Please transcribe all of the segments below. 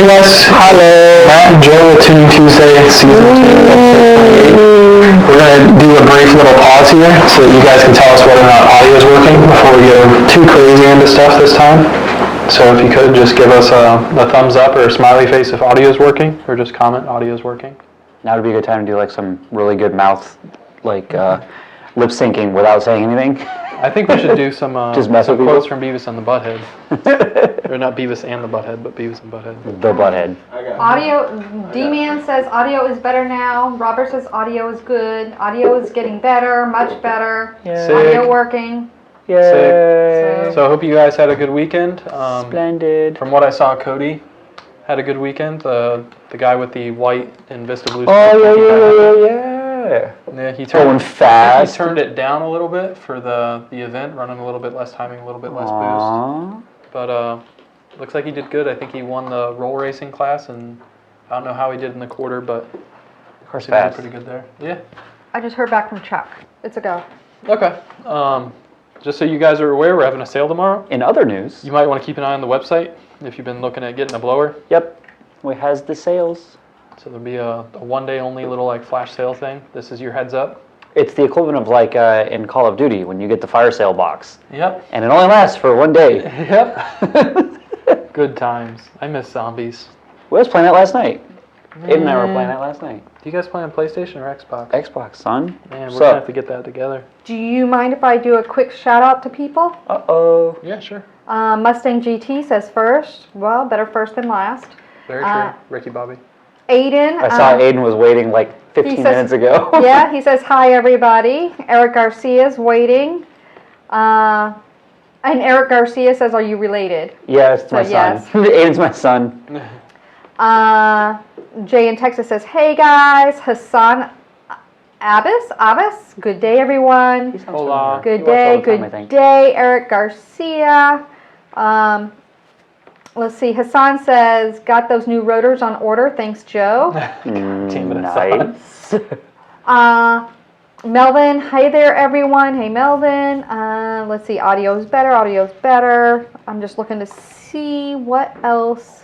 Hey guys, hello. Matt and Joe with Tuning Tuesday, season 2, episode 28. We're going to do a brief little pause here so that you guys can tell us whether or not audio is working before we go too crazy into stuff this time. So if you could just give us a thumbs up or a smiley face if audio is working, or just comment audio is working. Now would be a good time to do like some really good mouth, like lip syncing without saying anything. I think we should do some quotes from Beavis and the Butthead. Or not Beavis and the Butthead, but Beavis and Butthead. The Butthead. Audio, D-Man says audio is better now. Robert says audio is good. Audio is getting better, much better. Yay. Audio working. Yay. So I hope you guys had a good weekend. Splendid. From what I saw, Cody had a good weekend. The guy with the white and Vista Blue. Oh, yeah. Yeah, he turned fast. He turned it down a little bit for the event, running a little bit less timing, a little bit less boost. But looks like he did good. I think he won the roll racing class, and I don't know how he did in the quarter, but of course, he did pretty good there. Yeah. I just heard back from Chuck. It's a go. Okay. Just so you guys are aware, we're having a sale tomorrow. In other news, You might want to keep an eye on the website if you've been looking at getting a blower. yep, we has the sales. So there'll be a one-day only little like flash sale thing. This is your heads up. It's the equivalent of like in Call of Duty when you get the fire sale box. Yep. And it only lasts for one day. Yep. Good times. I miss zombies. We was playing that last night. Aiden and I were playing that last night. Do you guys play on PlayStation or Xbox? Xbox, son. Man, we're gonna have to get that together. Do you mind if I do a quick shout out to people? Uh-oh. Yeah, sure. Mustang GT says first. Well, better first than last. Very true. Ricky Bobby. Aiden. I saw Aiden was waiting like 15 minutes ago. Yeah, he says, hi, everybody. Eric Garcia's waiting. And Eric Garcia says, are you related? Yeah, it's my son. Yes. Aiden's my son. Jay in Texas says, hey, guys. Hassan Abbas. Good day, everyone. Hola. Good day, Eric Garcia. Let's see. Hassan says, got those new rotors on order. Thanks, Joe. Nice. Melvin, hi there, everyone. Hey, Melvin. Let's see. Audio's better. I'm just looking to see what else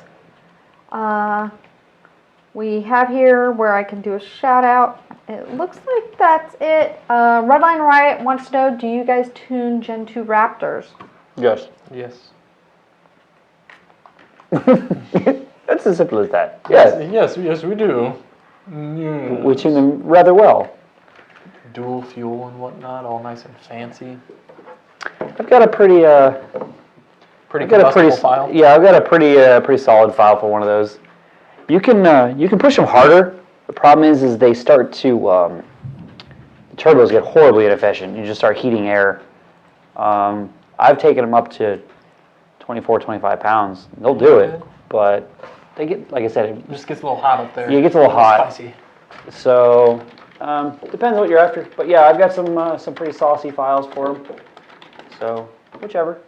we have here where I can do a shout out. It looks like that's it. Redline Riot wants to know, do you guys tune Gen 2 Raptors? Yes. Yes. That's as simple as that. Yes. Yes, we do. We tune them rather well. Dual fuel and whatnot, all nice and fancy. I've got a pretty file. Yeah, I've got a pretty solid file for one of those. You can push them harder. The problem is they start to the turbos get horribly inefficient. You just start heating air. I've taken them up to 24, 25 pounds. They'll do it, but they get, like I said, It just gets a little hot up there. Yeah, it gets a little hot. Spicy. So depends on what you're after. But yeah, I've got some pretty saucy files for them. So whichever.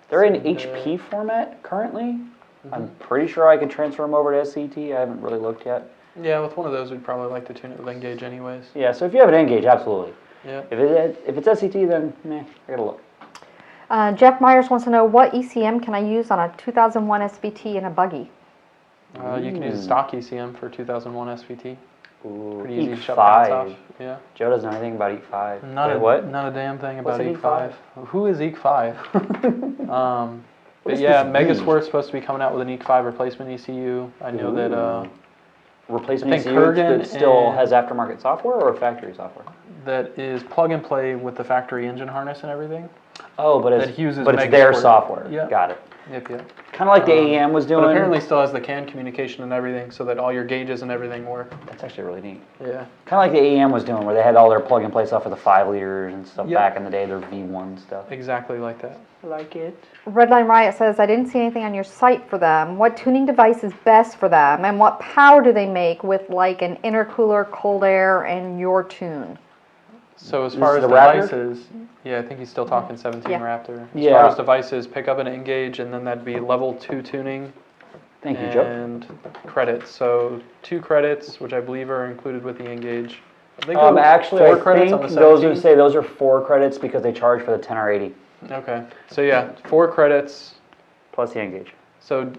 They're in HP format currently. I'm pretty sure I can transfer them over to SCT. I haven't really looked yet. Yeah, with one of those, we'd probably like to tune it with N-Gauge anyways. Yeah, so if you have an N-Gauge, absolutely. Yeah. If it's SCT, then I gotta look. Jeff Myers wants to know, what ECM can I use on a 2001 SVT in a buggy? You can use a stock ECM for 2001 SVT. Ooh, Pretty easy to EEK shut the pants 5. off. Yeah. Joe doesn't know anything about EEK 5. What? Not a damn thing about What's an EEK 5. Who is EEK 5? But does yeah, this Megaswart's supposed to be coming out with an EEK 5 replacement ECU. I know that Replacement I think ECU Kurgan that still and- has aftermarket software or factory software? that is plug and play with the factory engine harness and everything. Oh, but That uses it's their Megasport. software. Yeah. Got it. Yep. Kind of like the AEM was doing. But apparently still has the CAN communication and everything, so that all your gauges and everything work. That's actually really neat. Yeah. Kind of like the AEM was doing, where they had all their plug and play stuff for the 5 liters and stuff Yep. back in the day, their V1 stuff. Exactly like that. Like it. Redline Riot says, I didn't see anything on your site for them. What tuning device is best for them? And what power do they make with like an intercooler, cold air, and your tune? So as far as the Raptor? devices, yeah, I think he's still talking 17 Yeah. Raptor. As Yeah. far as devices, pick up an N-Gauge, and then that'd be level 2 tuning Thank you, Joe. and credits. So 2 credits, which I believe are included with the N-Gauge. Actually, 4 I credits think on the those 17. would say those are 4 credits because they charge for the 10R80 Okay, so yeah, 4 credits. plus the N-Gauge. So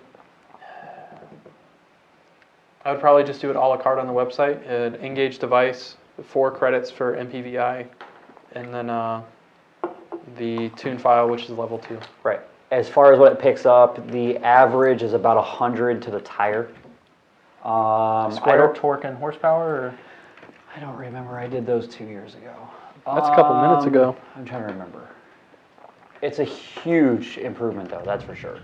I would probably just do it a la carte on the website. An engaged device, 4 credits for MPVI, and then the tune file, which is level 2. Right. As far as what it picks up, the average is about 100 to the tire. Square torque and horsepower? I don't remember. I did those 2 years ago. That's a couple minutes ago. I'm trying to remember. It's a huge improvement, though, that's for sure.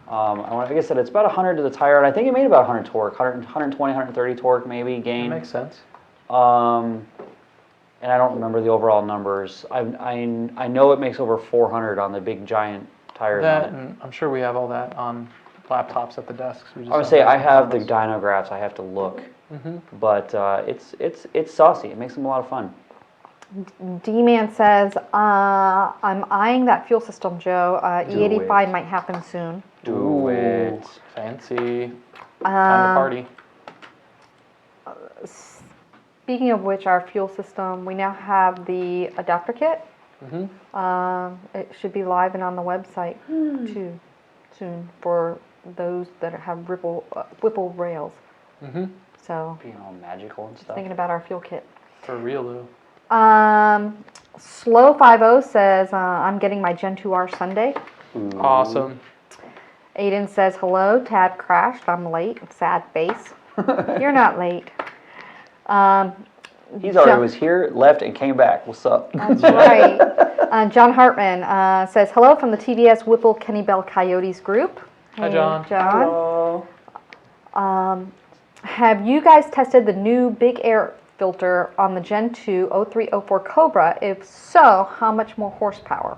Like I said, it's about 100 to the tire, and I think it made about 100 torque, 120, 130 torque maybe gain. That makes sense. And I don't remember the overall numbers. I know it makes over 400 on the big giant tires. That, and I'm sure we have all that on laptops at the desks. I would say I have the dynographs. I have to look, but it's saucy. It makes them a lot of fun. D-Man says, I'm eyeing that fuel system, Joe. E85 might happen soon. Do it. Fancy. Time to party. Speaking of which, our fuel system, we now have the adapter kit. It should be live and on the website too soon for those that have Whipple rails. So being all magical and stuff. Thinking about our fuel kit. For real though. Slow 50 says, I'm getting my Gen 2R Sunday. Awesome. Aiden says, hello, Tab crashed. I'm late. Sad face. You're not late. He's already was here, left, and came back. What's up? That's right. John Hartman says, hello from the TVS Whipple Kenny Bell Coyotes group. Hi, John. John. Hello. Have you guys tested the new big air filter on the Gen 2 0304 Cobra? If so, how much more horsepower?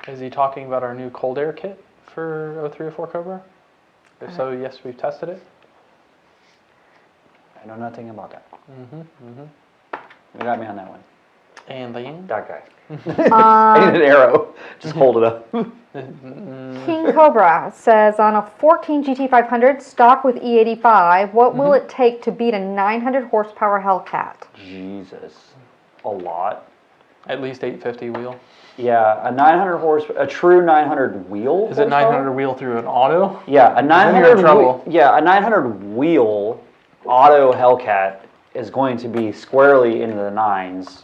Is he talking about our new cold air kit for 0304 Cobra? If so, yes, we've tested it. I know nothing about that. You got me on that one. And then? That guy. I need an arrow. Just hold it up. King Cobra says, on a 14 GT500 stock with E85, what will it take to beat a 900 horsepower Hellcat? Jesus. A lot. At least 850 wheel. Yeah, a true 900 wheel. Is it 900 wheel through an auto? Yeah, a 900 trouble. Yeah, a 900 wheel auto Hellcat is going to be squarely into the 9s,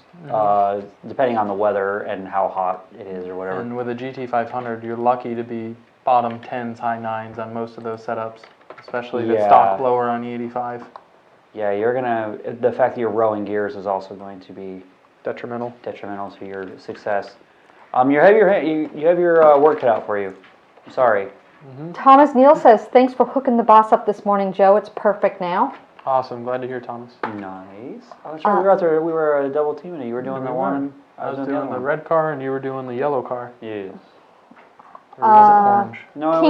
depending on the weather and how hot it is or whatever. And with a GT500, you're lucky to be bottom 10s, high 9s on most of those setups, especially the stock blower on E85. Yeah, the fact that you're rowing gears is also going to be detrimental to your success. You have your work cut out for you. I'm sorry. Thomas Neal says, thanks for hooking the boss up this morning, Joe. It's perfect now. Awesome. Glad to hear, Thomas. Nice. I was we were out there. We were double teaming it. You were doing the one. I was doing the red car, and you were doing the yellow car. Yes. Or was it orange? No,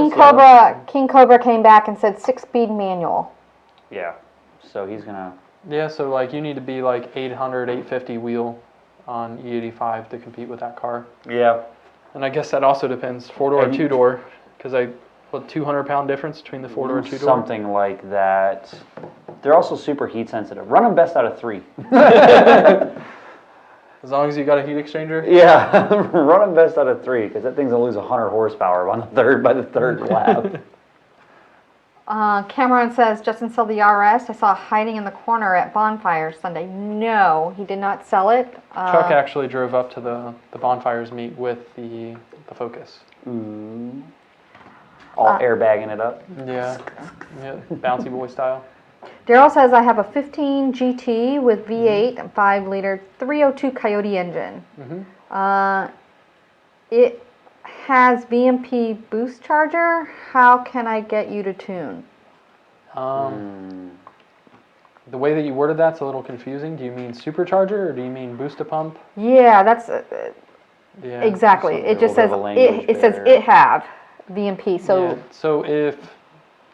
King Cobra came back and said 6-speed manual. Yeah. So he's gonna. Yeah. So like you need to be like 800, 850 wheel on E85 to compete with that car. Yeah. And I guess that also depends 4-door or 2-door, because 200-pound difference between the 4-door and 2-door. Something like that. They're also super heat sensitive. Run them best out of 3. As long as you got a heat exchanger? Yeah, run them best out of 3, because that thing's going to lose 100 horsepower by the third lap. Cameron says, Justin sold the RS. I saw it hiding in the corner at Bonfires Sunday. No, he did not sell it. Chuck actually drove up to the Bonfires meet with the Focus. All airbagging it up. Yeah, bouncy boy style. Daryl says, I have a 15 GT with V8 and 5-liter 302 Coyote engine. It has VMP boost charger. How can I get you to tune? The way that you worded that's a little confusing. Do you mean supercharger or do you mean boost a pump? Yeah, that's yeah, exactly. It just says it says it have VMP. So so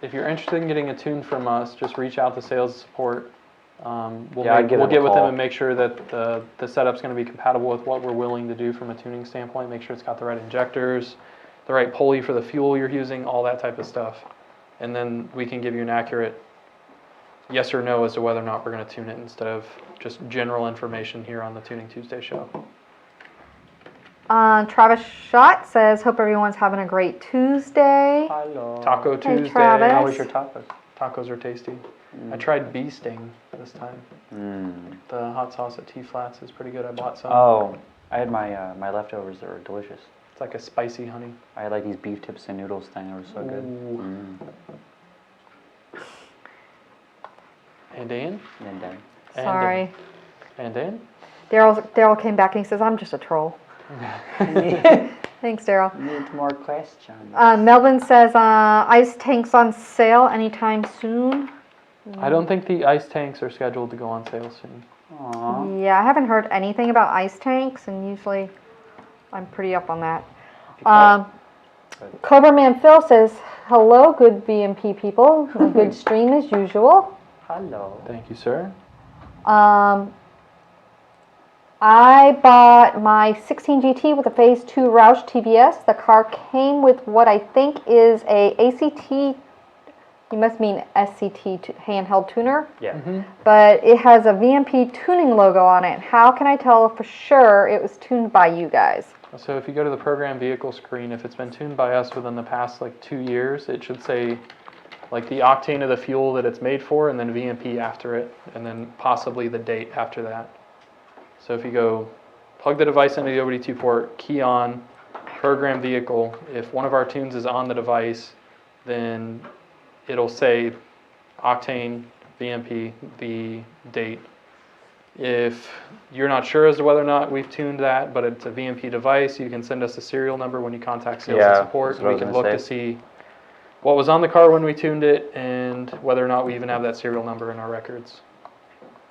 if you're interested in getting a tune from us, just reach out to sales support. We'll get with them and make sure that the setup's going to be compatible with what we're willing to do from a tuning standpoint. Make sure it's got the right injectors, the right pulley for the fuel you're using, all that type of stuff. And then we can give you an accurate yes or no as to whether or not we're going to tune it instead of just general information here on the Tuning Tuesday show. Travis Schott says, hope everyone's having a great Tuesday. Hello. Taco Tuesday. Travis. How was your tacos? Tacos are tasty. I tried Bee Sting this time. The hot sauce at T-Flats is pretty good. I bought some. Oh, I had my leftovers that were delicious. It's like a spicy honey. I had like these beef tips and noodles thing. They were so good. And Dan? And then, Sorry. And Dan? Daryl came back and he says, I'm just a troll. Thanks, Daryl. need more questions. Melvin says, ice tanks on sale anytime soon. I don't think the ice tanks are scheduled to go on sale soon. Aww. Yeah, I haven't heard anything about ice tanks, and usually I'm pretty up on that. Cobra Man Phil says, hello, good VMP people. A good stream as usual. Hello. Thank you, sir. I bought my 16 GT with a Phase 2 Roush TBS. The car came with what I think is a ACT, you must mean SCT handheld tuner. Yeah. But it has a VMP tuning logo on it. How can I tell for sure it was tuned by you guys? So if you go to the program vehicle screen, if it's been tuned by us within the past like 2 years, it should say like the octane of the fuel that it's made for and then VMP after it, and then possibly the date after that. So if you go plug the device into the OBD2 port, key on, program vehicle, if one of our tunes is on the device, then it'll say octane, VMP, the date. If you're not sure as to whether or not we've tuned that, but it's a VMP device, you can send us a serial number when you contact sales and support. We can look to see what was on the car when we tuned it and whether or not we even have that serial number in our records.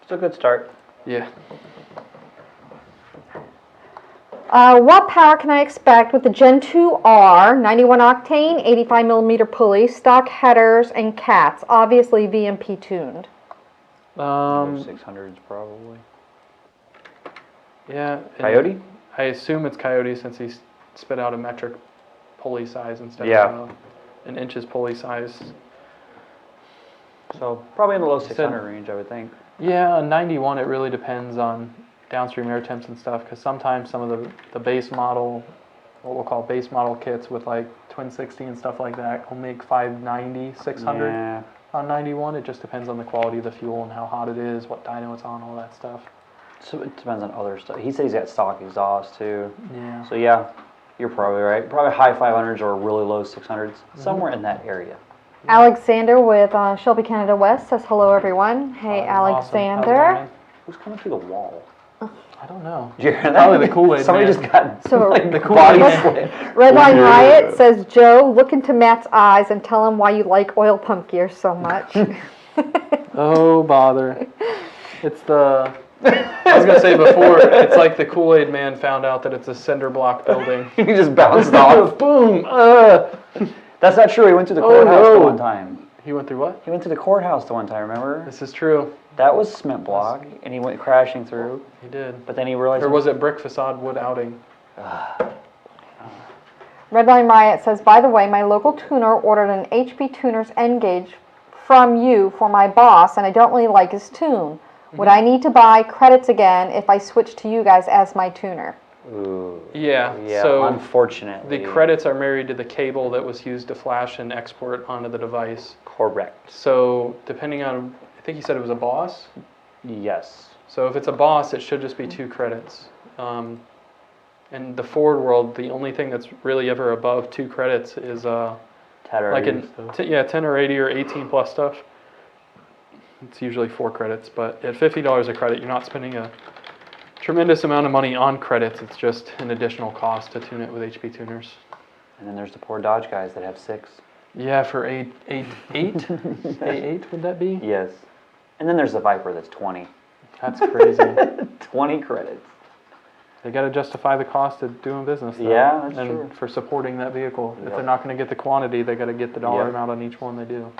It's a good start. Yeah. What power can I expect with the Gen 2R, 91 octane, 85 millimeter pulley, stock headers, and cats? Obviously VMP tuned. 600s probably. Yeah. Coyote? I assume it's Coyote since he spit out a metric pulley size instead of an inches pulley size. So probably in the low 600 range, I would think. Yeah, 91, it really depends on downstream air temps and stuff, because sometimes some of the base model, what we'll call base model kits with like twin 60 and stuff like that, will make 590, 600 on 91. It just depends on the quality of the fuel and how hot it is, what dyno it's on, all that stuff. So it depends on other stuff. He said he's got stock exhaust too. Yeah. So yeah, you're probably right. Probably high 500s or really low 600s, somewhere in that area. Alexander with Shelby Canada West says hello everyone. Hey Alexander. Awesome. Who's coming through the wall? I don't know. Did you hear that? Probably the Kool-Aid Somebody man. just got So like the body Kool-Aid slammed. Redline Riot says, Joe, look into Matt's eyes and tell him why you like oil pump gear so much. Oh, bother. It's the... I was going to say before, it's like the Kool-Aid man found out that it's a cinder block building. He just bounced off. Boom! That's not true. He went to the courthouse the one time. He went through what? He went to the courthouse the one time, remember? This is true. That was cement block, and he went crashing through. He did. But then he realized... Or was it brick facade wood outing? Redline Riot says, by the way, my local tuner ordered an HP Tuner's N gauge from you for my boss, and I don't really like his tune. Would I need to buy credits again if I switch to you guys as my tuner? Ooh. Yeah. So unfortunately. The credits are married to the cable that was used to flash and export onto the device. Correct. So depending on, I think you said it was a boss? Yes. So if it's a boss, it should just be 2 credits. In the Ford world, the only thing that's really ever above 2 credits is 10 or like 80 10 or 80 or 18 plus stuff. It's usually 4 credits, but at $50 a credit, you're not spending a tremendous amount of money on credits. It's just an additional cost to tune it with HP tuners. And then there's the poor Dodge guys that have 6. Yeah, for eight, A8 would that be? Yes. And then there's the Viper that's 20. That's crazy. 20 credits. They got to justify the cost of doing business, though. Yeah, that's and true. for supporting that vehicle. Yep. If they're not going to get the quantity, they got to get the dollar Yep. amount on each one they do.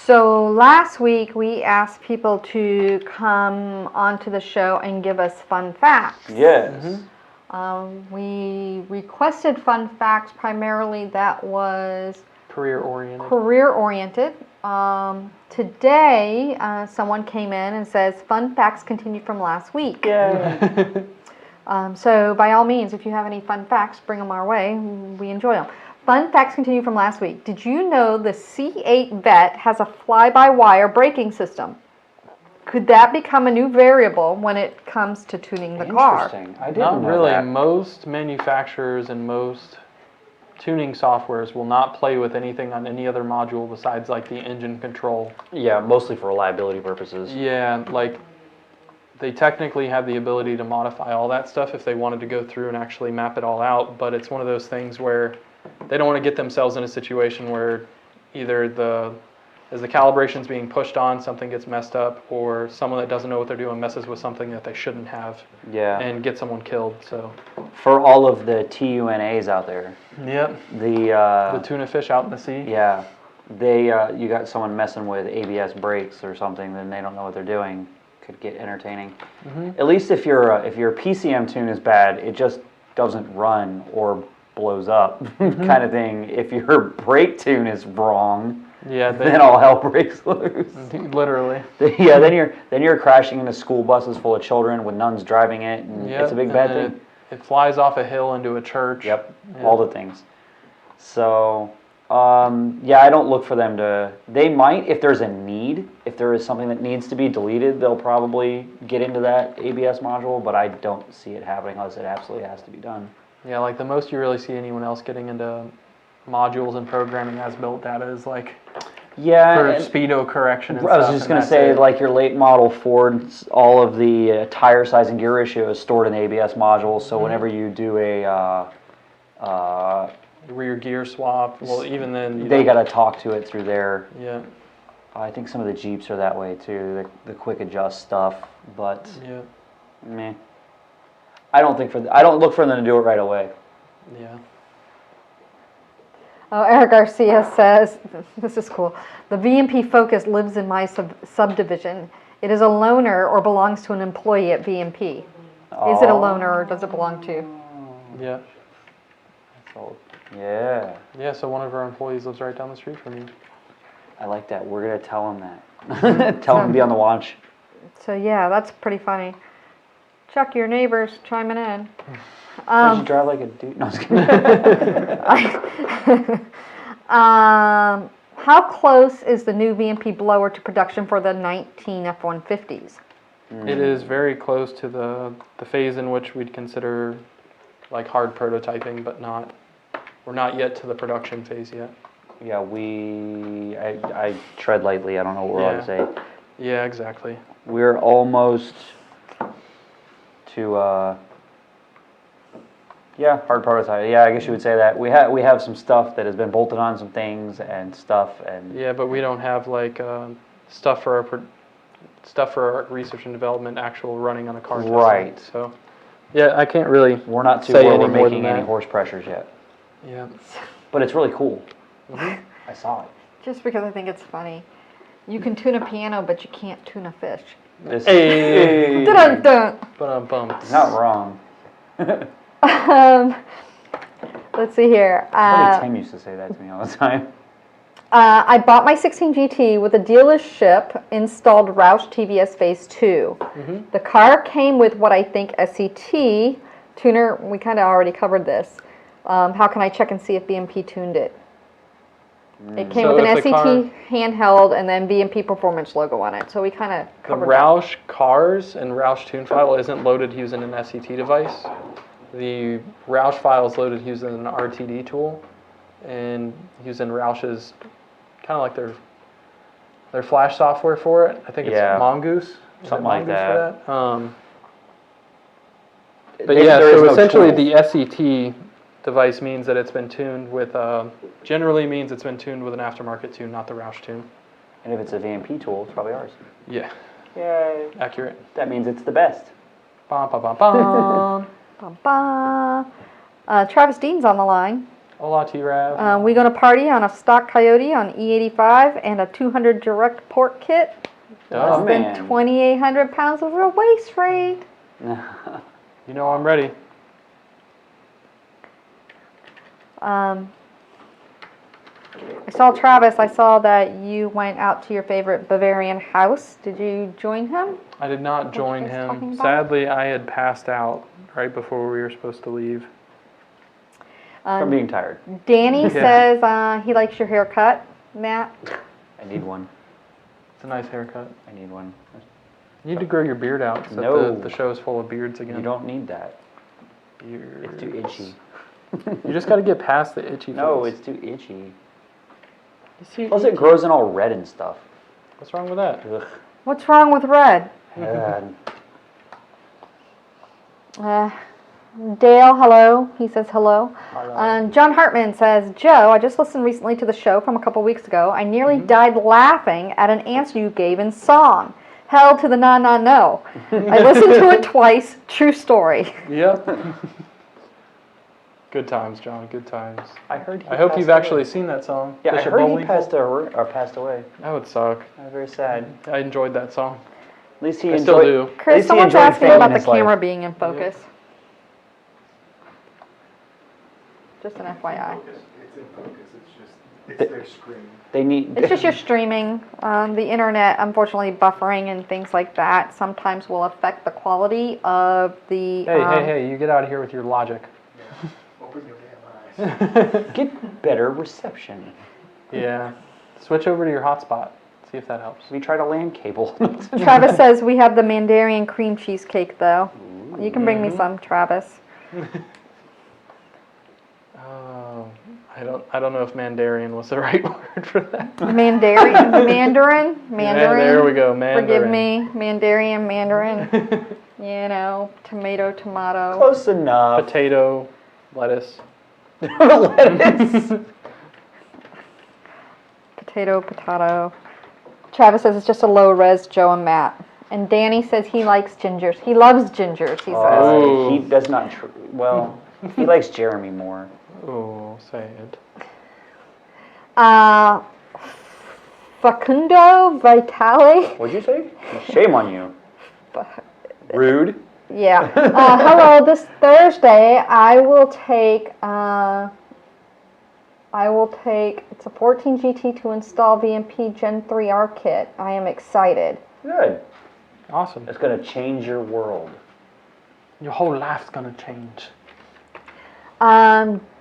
So last week we asked people to come onto the show and give us fun facts. Yes. We requested fun facts primarily that was Career-oriented. career-oriented. Today, someone came in and says, fun facts continued from last week. Yeah. So by all means, if you have any fun facts, bring them our way. We enjoy them. Fun facts continue from last week. Did you know the C8 Vet has a fly-by-wire braking system? Could that become a new variable when it comes to tuning the car? Interesting. I didn't Not know really. that. Most manufacturers and most tuning softwares will not play with anything on any other module besides like the engine control. Yeah, mostly for reliability purposes. Yeah, like they technically have the ability to modify all that stuff if they wanted to go through and actually map it all out, but it's one of those things where they don't want to get themselves in a situation where either as the calibration's being pushed on, something gets messed up, or someone that doesn't know what they're doing messes with something that they shouldn't have, and get someone killed. So for all of the TUNAs out there, yep, the tuna fish out in the sea. Yeah, they you got someone messing with ABS brakes or something, then they don't know what they're doing. Could get entertaining. At least if your PCM tune is bad, it just doesn't run or blows up, kind of thing. If your brake tune is wrong, then all hell breaks loose. Literally. Yeah, then you're crashing into school buses full of children with nuns driving it, and it's a big bad thing. It flies off a hill into a church. Yep, all the things. So, I don't look for them to. They might, if there's a need, if there is something that needs to be deleted, they'll probably get into that ABS module, but I don't see it happening unless it absolutely has to be done. Yeah, like the most you really see anyone else getting into modules and programming as built data is like for speedo correction and I was stuff. just going to say, like your late model Fords, all of the tire size and gear ratio is stored in the ABS module, so whenever you do a rear gear swap, well, even then they got to talk to it through there. Yeah. I think some of the Jeeps are that way too, the quick adjust stuff, but meh. I don't look for them to do it right away. Yeah. Oh, Eric Garcia says, this is cool. The VMP Focus lives in my subdivision. It is a loaner or belongs to an employee at VMP. Is it a loaner or does it belong to? Yeah. Yeah. Yeah, so one of our employees lives right down the street from you. I like that. We're going to tell him that. Tell him to be on the watch. So yeah, that's pretty funny. Chuck, your neighbor's chiming in. Did you drive like a dude? No, I was kidding. How close is the new VMP blower to production for the 19 F-150s? It is very close to the phase in which we'd consider like hard prototyping, but we're not yet to the production phase yet. Yeah, I tread lightly. I don't know what we're allowed to say. Yeah, exactly. We're almost to hard prototype. Yeah, I guess you would say that. We have some stuff that has been bolted on some things and stuff and. Yeah, but we don't have like stuff for our research and development actual running on a car. Right. So. Yeah, I can't really. We're not to say where we're any more making than any that. horse pressures yet. Yeah. But it's really cool. I saw it. Just because I think it's funny. You can tune a piano, but you can't tune a fish. Hey. Dun-dun-dun. Not wrong. Let's see here. Tim used to say that to me all the time. I bought my 16 GT with a dealership installed Roush TVS Phase 2. The car came with what I think SCT tuner. We kind of already covered this. How can I check and see if BMP tuned it? It came with an SCT handheld and then VMPPerformance logo on it. So we kind of covered the Roush cars and Roush tune file isn't loaded using an SCT device. The Roush file is loaded using an RTD tool and using Roush's kind of like their flash software for it. I think it's Mongoose. Something like that. But so essentially the SCT device means that it's been tuned with, generally means it's been tuned with an aftermarket tune, not the Roush tune. And if it's a VMP tool, it's probably ours. Yeah. Yay. Accurate. That means it's the best. Bum, bum, bum, bum. Bum, bum. Travis Dean's on the line. Hola, T-Rav. We going to party on a stock Coyote on E85 and a 200 direct port kit. Oh, Less than 2,800 pounds over a waist rate. You know I'm ready. I saw Travis. I saw that you went out to your favorite Bavarian house. Did you join him? I did not join him. Sadly, I had passed out right before we were supposed to leave. from being tired. Danny says he likes your haircut, Matt. I need one. It's a nice haircut. I need one. You need to grow your beard out so No. the show is full of beards again. You don't need that. Beards. It's too itchy. You just got to get past the itchy No, phase. it's too itchy. You Plus it grows in all red and stuff. What's wrong with that? Ugh. What's wrong with red? Bad. Dale, hello. He says hello. John Hartman says, Joe, I just listened recently to the show from a couple weeks ago. I nearly died laughing at an answer you gave in song. Hell to the no. I listened to it twice. True story. Yep. Good times, John. Good times. I heard. I hope you've actually seen that song. Yeah, Bishop I heard he Bullwinkle. passed away. That would suck. Very sad. I enjoyed that song. At least he I enjoyed. still do. Chris, someone's asking about the camera being in focus. Just an FYI. It's in focus. It's their screen. They need. It's just your streaming. The internet, unfortunately, buffering and things like that sometimes will affect the quality of the... Hey, you get out of here with your logic. Open your damn eyes. Get better reception. Yeah. Switch over to your hotspot. See if that helps. We tried a LAN cable. Travis says we have the Mandarin cream cheesecake, though. You can bring me some, Travis. Oh, I don't know if Mandarin was the right word for that. Mandarin? Yeah, there we go, Mandarin. Forgive me. Mandarin. You know, tomato. Close enough. Potato, lettuce. Lettuce. Potato. Travis says it's just a low-res Joe and Matt. And Danny says he likes gingers. He loves gingers, he says. He does not. Well, he likes Jeremy more. Oh, sad. Facundo Vitale. What'd you say? Shame on you. Rude. Yeah. Hello. This Thursday, I will take. It's a 14 GT to install VMP Gen 3R kit. I am excited. Good. Awesome. It's gonna change your world. Your whole life's gonna change.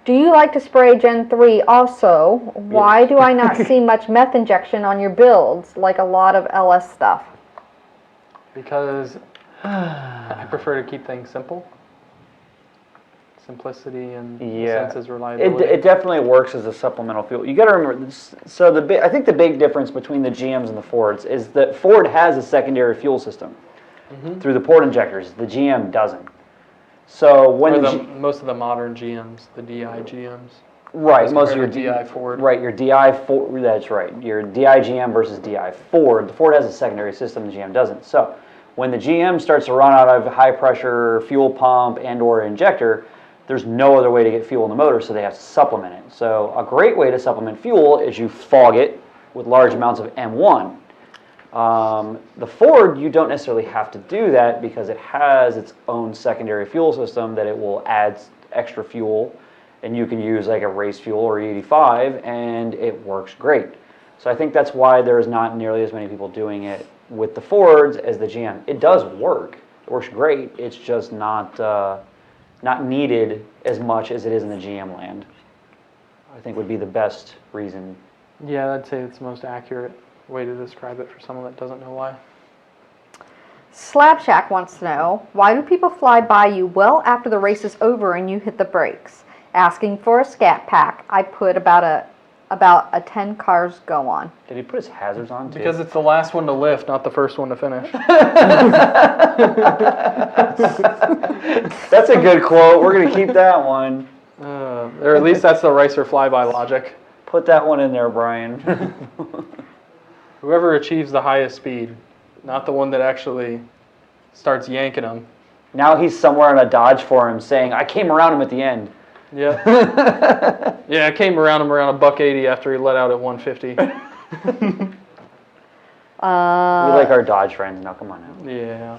Do you like to spray Gen 3 also? Why do I not see much meth injection on your builds like a lot of LS stuff? Because I prefer to keep things simple. Simplicity and senses reliability. It definitely works as a supplemental fuel. You got to remember this. So I think the big difference between the GMs and the Fords is that Ford has a secondary fuel system through the port injectors. The GM doesn't. So when most of the modern GMs, the DI GMs. Right, most of your DI Ford. Right, your DI Ford. That's right. Your DI GM versus DI Ford. The Ford has a secondary system. The GM doesn't. So when the GM starts to run out of high pressure fuel pump and/or injector, there's no other way to get fuel in the motor, so they have to supplement it. So a great way to supplement fuel is you fog it with large amounts of M1. The Ford, you don't necessarily have to do that because it has its own secondary fuel system that it will add extra fuel, and you can use like a race fuel or E85, and it works great. So I think that's why there's not nearly as many people doing it with the Fords as the GM. It does work. It works great. It's just not needed as much as it is in the GM land. I think would be the best reason. Yeah, I'd say it's the most accurate way to describe it for someone that doesn't know why. Slab Shack wants to know, why do people fly by you well after the race is over and you hit the brakes? Asking for a scat pack. I put about a 10 cars go on. Did he put his hazards on too? Because it's the last one to lift, not the first one to finish. That's a good quote. We're going to keep that one. Or at least that's the racer flyby logic. Put that one in there, Brian. Whoever achieves the highest speed, not the one that actually starts yanking them. Now he's somewhere in a Dodge for him saying, I came around him at the end. Yeah. Yeah, I came around him around $180 after he let out at 150. We like our Dodge friends. Now, come on now. Yeah.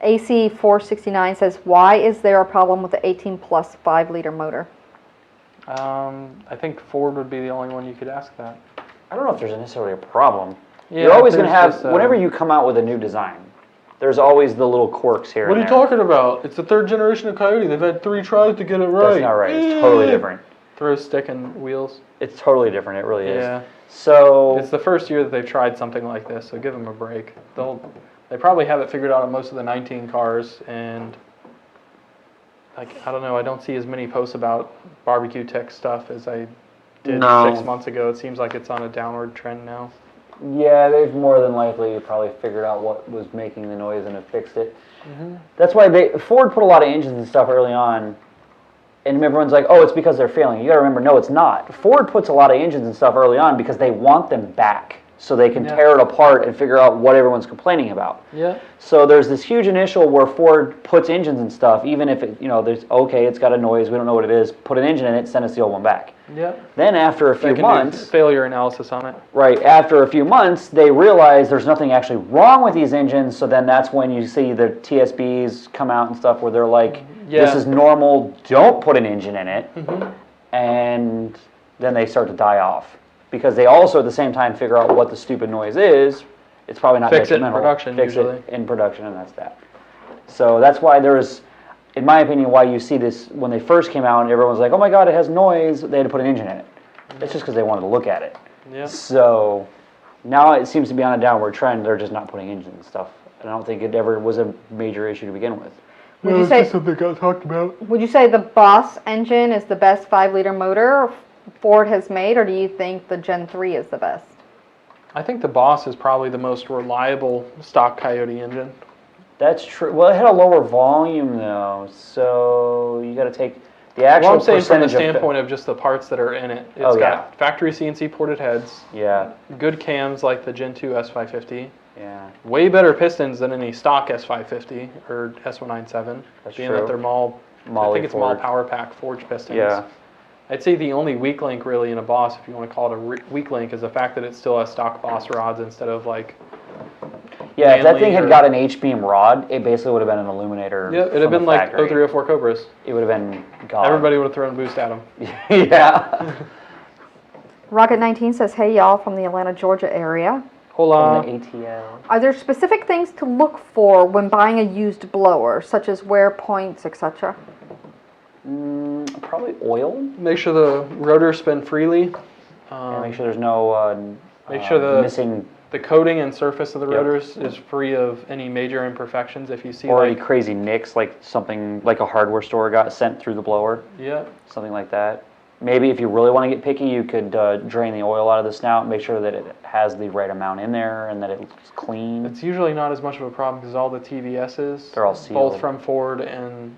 AC469 says, why is there a problem with the 18 plus 5-liter motor? I think Ford would be the only one you could ask that. I don't know if there's necessarily a problem. Yeah, You're always going to have, just, whenever you come out with a new design, There's always the little quirks here. What are you talking about? It's the third generation of Coyote. They've had 3 tries to get it right. That's not right. It's totally different. Throw a stick and wheels. It's totally different. It really is. Yeah. So it's the first year that they've tried something like this, so give them a break. They probably have it figured out on most of the 19 cars, and like I don't know, I don't see as many posts about barbecue tech stuff as I did 6 months ago. It seems like it's on a downward trend now. Yeah, they've more than likely probably figured out what was making the noise and have fixed it. That's why Ford put a lot of engines and stuff early on, and everyone's like, oh, it's because they're failing. You got to remember, no, it's not. Ford puts a lot of engines and stuff early on because they want them back so they can tear it apart and figure out what everyone's complaining about. Yeah. So there's this huge initial where Ford puts engines and stuff, even if it, there's it's got a noise, we don't know what it is. Put an engine in it, send us the old one back. Yeah. Then after a few months, failure analysis on it. Right. After a few months, they realize there's nothing actually wrong with these engines. So then that's when you see the TSBs come out and stuff where they're like, this is normal. Don't put an engine in it. And then they start to die off because they also at the same time figure out what the stupid noise is. It's probably not detrimental. Fix it in production, and that's that. So that's why there's, in my opinion, why you see this when they first came out and everyone's like, oh my God, it has noise. They had to put an engine in it. It's just because they wanted to look at it. Yeah. So now it seems to be on a downward trend. They're just not putting engines and stuff. And I don't think it ever was a major issue to begin with. Would you say something I talked about? Would you say the Boss engine is the best 5-liter motor Ford has made, or do you think the Gen 3 is the best? I think the Boss is probably the most reliable stock Coyote engine. That's true. Well, it had a lower volume though, so you got to take the actual. Well, I'm saying from the percentage standpoint of just the parts that are in it. It's got factory CNC ported heads. Yeah. Good cams like the Gen 2 S550. Yeah. Way better pistons than any stock S550 or S197. That's being true. that they're I think it's Mall Power Pack forged pistons. Yeah. I'd say the only weak link really in a Boss, if you want to call it a weak link, is the fact that it still has stock Boss rods instead of like. Yeah, if that thing had got an H-beam rod, it basically would have been an illuminator. Yeah, it'd have been like 0304 Cobras. It would have been God. Everybody would have thrown a boost at them. Yeah. Rocket 19 says, hey y'all from the Atlanta, Georgia area. Hola. From the ATL. Are there specific things to look for when buying a used blower, such as wear points, etc.? Probably oil. Make sure the rotors spin freely. And make sure there's no make sure the coating and surface of the rotors is free of any major imperfections. If you see any crazy nicks, like something like a hardware store got sent through the blower. Yeah. Something like that. Maybe if you really want to get picky, you could drain the oil out of the snout, make sure that it has the right amount in there and that it's clean. It's usually not as much of a problem because all the TVSs, they're all sealed. Both from Ford and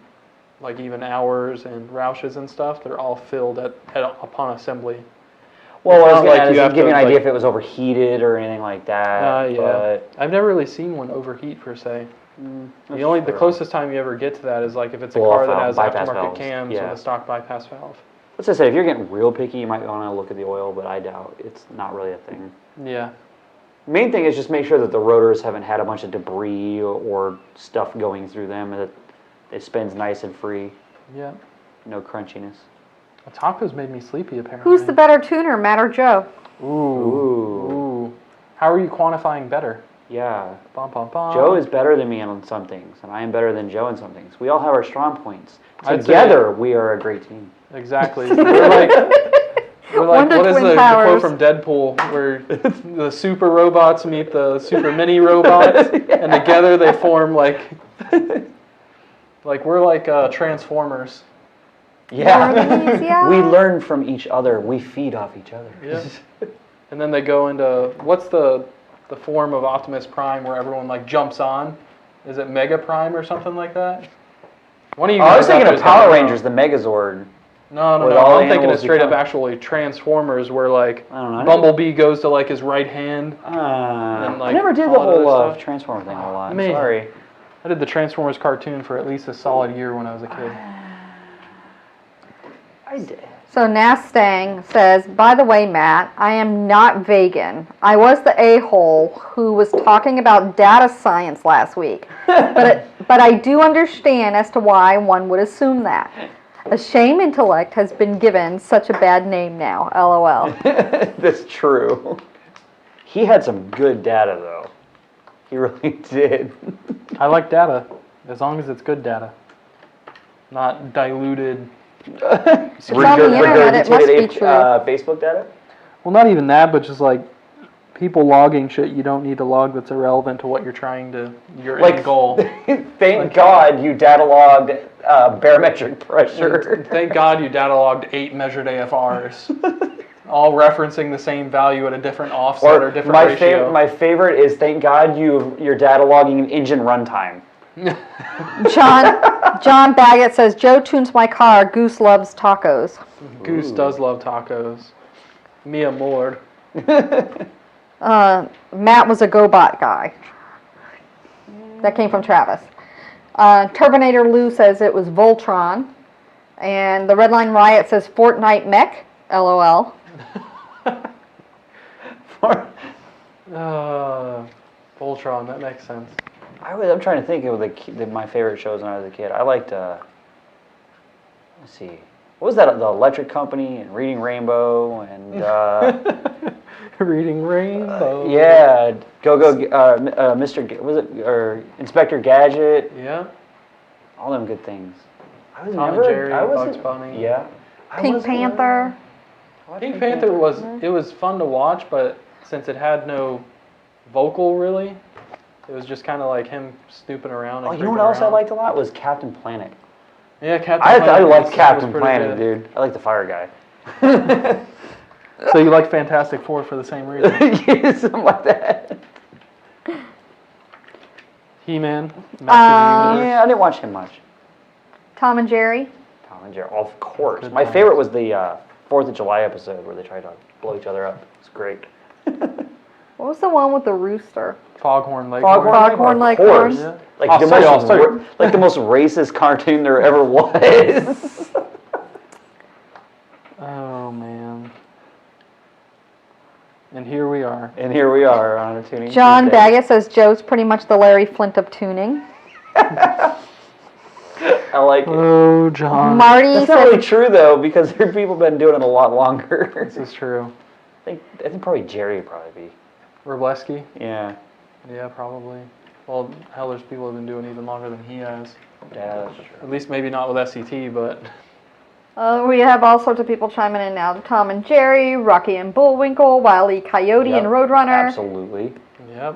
like even Hours and Roushes and stuff, they're all filled upon assembly. Well, what I was going to give you an idea if it was overheated or anything like that. Yeah. But I've never really seen one overheat per se. The closest time you ever get to that is like if it's a car that has aftermarket cams with a stock bypass valve. Let's just say if you're getting real picky, you might want to look at the oil, but I doubt it's not really a thing. Yeah. Main thing is just make sure that the rotors haven't had a bunch of debris or stuff going through them, and that it spins nice and free. Yeah. No crunchiness. The tacos made me sleepy apparently. Who's the better tuner, Matt or Joe? Ooh. How are you quantifying better? Yeah. Bum, bum, bum. Joe is better than me on some things, and I am better than Joe on some things. We all have our strong points. Together, we are a great team. Exactly. We're like what is the quote from Deadpool where the super robots meet the super mini robots and together they form like we're like Transformers. Yeah. We learn from each other. We feed off each other. Yeah. And then they go into what's the form of Optimus Prime where everyone like jumps on? Is it Mega Prime or something like that? One of you I was thinking of Power Rangers, the Megazord. No. I'm thinking of straight up actually Transformers where like Bumblebee goes to like his right hand. And, like, I never did the whole Transformer thing a lot. I'm sorry. I did the Transformers cartoon for at least a solid year when I was a kid. I did. So Nastang says, by the way, Matt, I am not vegan. I was the a-hole who was talking about data science last week. But I do understand as to why one would assume that. A shame intellect has been given such a bad name now, LOL. That's true. He had some good data, though. He really did. I like data, as long as it's good data, not diluted. It's on the internet, it must be true. Facebook data? Well, not even that, but just like people logging shit you don't need to log that's irrelevant to what you're trying to, your end goal. Thank God you data logged barometric pressure. Thank God you data logged 8 measured AFRs, all referencing the same value at a different offset or different ratio. My favorite is thank God you're data logging an engine runtime. John Baggett says, Joe tunes my car. Goose loves tacos. Goose does love tacos. Me amor. Matt was a GoBot guy. That came from Travis. Turbinator Lou says it was Voltron. And the Redline Riot says Fortnite Mech. LOL. Voltron, that makes sense. I'm trying to think of my favorite shows when I was a kid. I liked, let's see, what was that? The Electric Company and Reading Rainbow and Reading Rainbow. Yeah, Mr. Was it or Inspector Gadget? Yeah. All them good things. Tom and Jerry, Bugs Bunny. Yeah. Pink Panther. Pink Panther was fun to watch, but since it had no vocal really, it was just kind of like him snooping around. And you know what else I liked a lot was Captain Planet. Yeah, Captain Planet. I liked Captain Planet, dude. I like the fire guy. So you like Fantastic Four for the same reason? Yeah, something like that. He-Man. Yeah, I didn't watch him much. Tom and Jerry. Tom and Jerry, of course. My favorite was the 4th of July episode where they tried to blow each other up. It's great. What was the one with the rooster? Foghorn Leghorn. Foghorn Leghorn. Yeah. Like the most racist cartoon there ever was. Oh man. And here we are. On a tuning. John Tuesday. Baggett says Joe's pretty much the Larry Flint of tuning. I like it. Oh, John. Marty That's not really true though, because there are people who've been doing it a lot longer. This is true. I think probably Jerry would probably be. Robleski? Yeah. Yeah, probably. Well, hell, there's people who've been doing it even longer than he has. Yeah, that's true. At least maybe not with SCT, but... We have all sorts of people chiming in now. Tom and Jerry, Rocky and Bullwinkle, Wile E. Coyote and Roadrunner. Absolutely. Yep,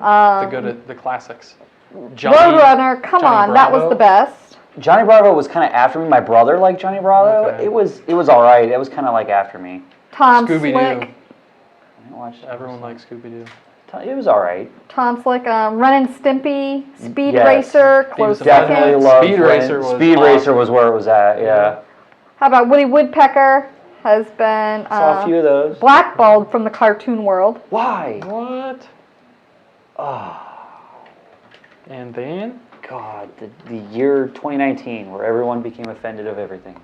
the classics. Roadrunner, come on, that was the best. Johnny Bravo was kind of after me. My brother liked Johnny Bravo. Okay. It was all right. It was kind of like after me. Tom Scooby-Doo. Slick. I didn't watch that. Everyone likes Scooby-Doo. It was all right. Tom Slick, Ren and Stimpy, Speed Racer, close definitely second. loved Speed Racer was Speed Racer was where it was at. Yeah. How about Woody Woodpecker has been saw a few of those. blackballed from the cartoon world. Why? What? Oh. And then? God, the year 2019 where everyone became offended of everything.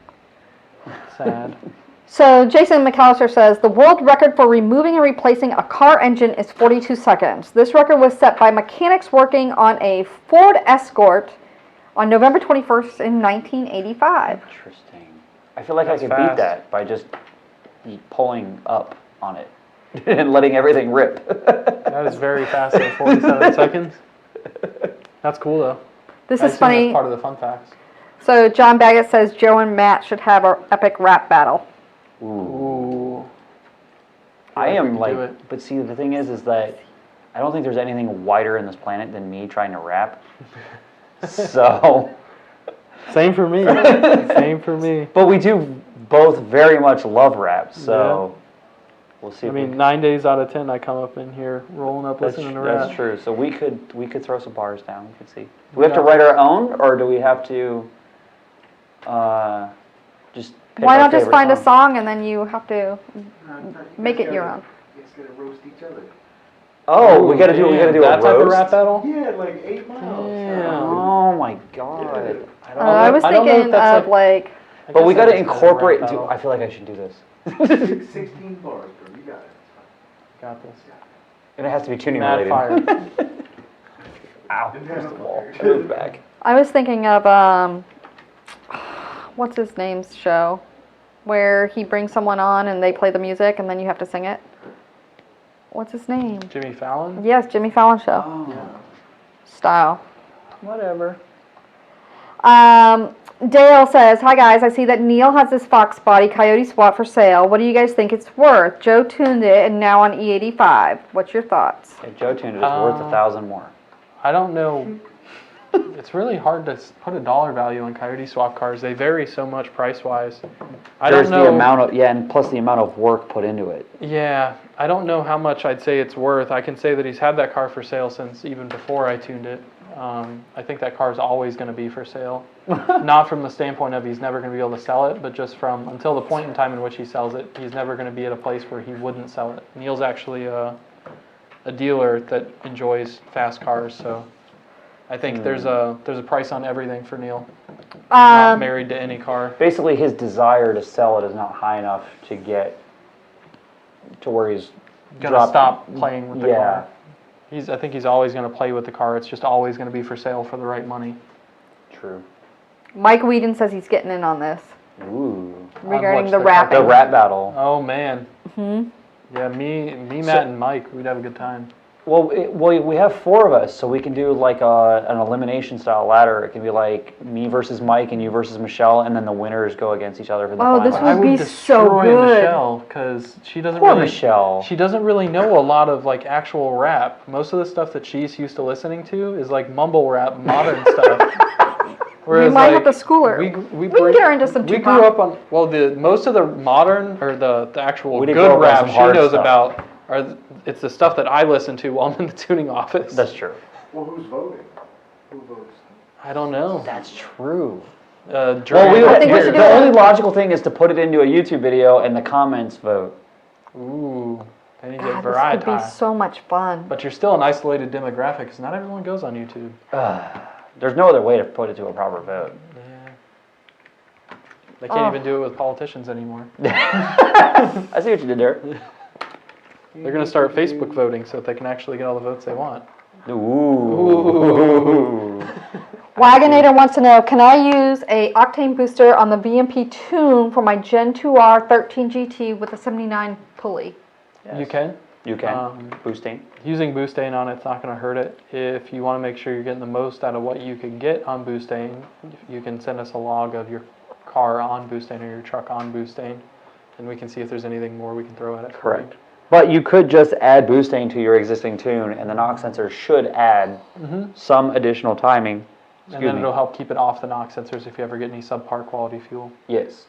Sad. So Jason McAllister says, the world record for removing and replacing a car engine is 42 seconds. This record was set by mechanics working on a Ford Escort on November 21st in 1985. Interesting. I feel like I could beat that by just pulling up on it and letting everything rip. That is very fast at 47 seconds. That's cool, though. This is funny. That's part of the fun facts. So John Baggett says Joe and Matt should have an epic rap battle. Ooh. I am like, but see, the thing is that I don't think there's anything wider in this planet than me trying to rap. So. Same for me. Same for me. But we do both very much love rap, so we'll see. I mean, 9 days out of 10, I come up in here rolling up, listening to rap. That's true. So we could throw some bars down. We could see. Do we have to write our own, or do we have to just? Why not just find a song and then you have to make it your own? You guys gotta roast each other. Oh, we gotta do a roast. That type of rap battle? Yeah, like 8 Miles. Yeah. Oh my God. I was thinking of like. But we gotta incorporate. I feel like I should do this. 16 bars, bro. You got it. Got this. And it has to be tuning Mad related. fire. Ow! First of all, I moved back. I was thinking of what's his name's show, where he brings someone on and they play the music and then you have to sing it. What's his name? Jimmy Fallon? Yes, Jimmy Fallon show. Oh. Yeah. style. Whatever. Dale says, hi guys, I see that Neil has this Fox Body Coyote Swap for sale. What do you guys think it's worth? Joe tuned it and now on E85. What's your thoughts? If Joe tuned it, it's worth 1,000 more. I don't know. It's really hard to put a dollar value on Coyote Swap cars. They vary so much price-wise. There's the amount of, and plus the amount of work put into it. Yeah, I don't know how much I'd say it's worth. I can say that he's had that car for sale since even before I tuned it. I think that car is always going to be for sale. Not from the standpoint of he's never going to be able to sell it, but just from until the point in time in which he sells it, he's never going to be at a place where he wouldn't sell it. Neil's actually a dealer that enjoys fast cars, so I think there's a price on everything for Neil. He's not married to any car. Basically, his desire to sell it is not high enough to get to where he's Gonna stop playing with the car. Yeah. I think he's always going to play with the car. It's just always going to be for sale for the right money. True. Mike Whedon says he's getting in on this. Ooh. Regarding the the wrapping. The rap battle. Oh man. Yeah, me, Matt, and Mike, we'd have a good time. Well, we have 4 of us, so we can do like an elimination style ladder. It can be like me versus Mike and you versus Michelle, and then the winners go against each other for the final. this I would would be destroy so good. Michelle because she doesn't Poor really. Michelle. She doesn't really know a lot of like actual rap. Most of the stuff that she's used to listening to is like mumble rap, modern stuff. Whereas, We might have to school her. We can get her into some We Tupac. grew up on most of the modern or the actual We did grow up good on rap some she hard knows stuff. about. It's the stuff that I listen to while I'm in the tuning office. That's true. Well, who's voting? Who votes? I don't know. That's true. Well, I think we should do the it. only logical thing is to put it into a YouTube video and the comments vote. Ooh, then you get God, this variety. could be so much fun. But you're still an isolated demographic because not everyone goes on YouTube. There's no other way to put it to a proper vote. Yeah. They can't even do it with politicians anymore. I see what you did there. They're going to start Facebook voting so that they can actually get all the votes they want. Ooh. Wagonator wants to know, can I use a octane booster on the VMP tune for my Gen 2R 13 GT with a 79 pulley? You can. You can. Boosting. Using Boostain on it's not going to hurt it. If you want to make sure you're getting the most out of what you can get on Boostain, you can send us a log of your car on Boostain or your truck on Boostain, and we can see if there's anything more we can throw at it. Correct. But you could just add boosting to your existing tune, and the knock sensor should add some additional timing. And then it'll help keep it off the knock sensors if you ever get any subpar quality fuel. Yes.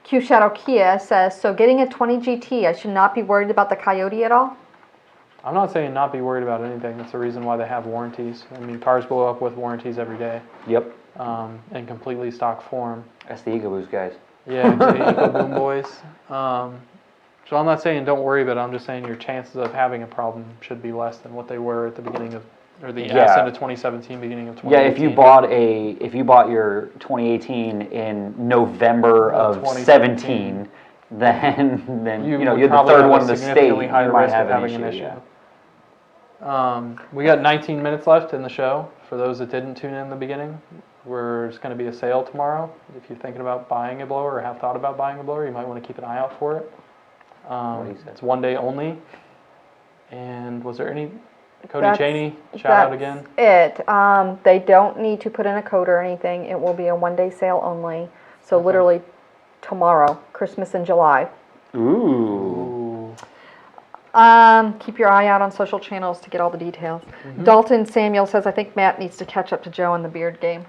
Q Shadow Kia says, so getting a 20 GT, I should not be worried about the Coyote at all? I'm not saying not be worried about anything. That's the reason why they have warranties. I mean, cars blow up with warranties every day. Yep. In completely stock form. That's the Ego Boost, guys. Yeah, Eco Boom Boys. So I'm not saying don't worry, but I'm just saying your chances of having a problem should be less than what they were at the beginning of, or the end of 2017, beginning of 2018. Yeah, if you bought your 2018 in November of 17, then you know you're the third one in the state. You might have an issue. We got 19 minutes left in the show. For those that didn't tune in the beginning, there's going to be a sale tomorrow. If you're thinking about buying a blower or have thought about buying a blower, you might want to keep an eye out for it. It's one day only. And was there any Cody Cheney shout out again? It. They don't need to put in a code or anything. It will be a one-day sale only. So literally tomorrow, Christmas in July. Ooh. Keep your eye out on social channels to get all the details. Dalton Samuel says, I think Matt needs to catch up to Joe in the beard game.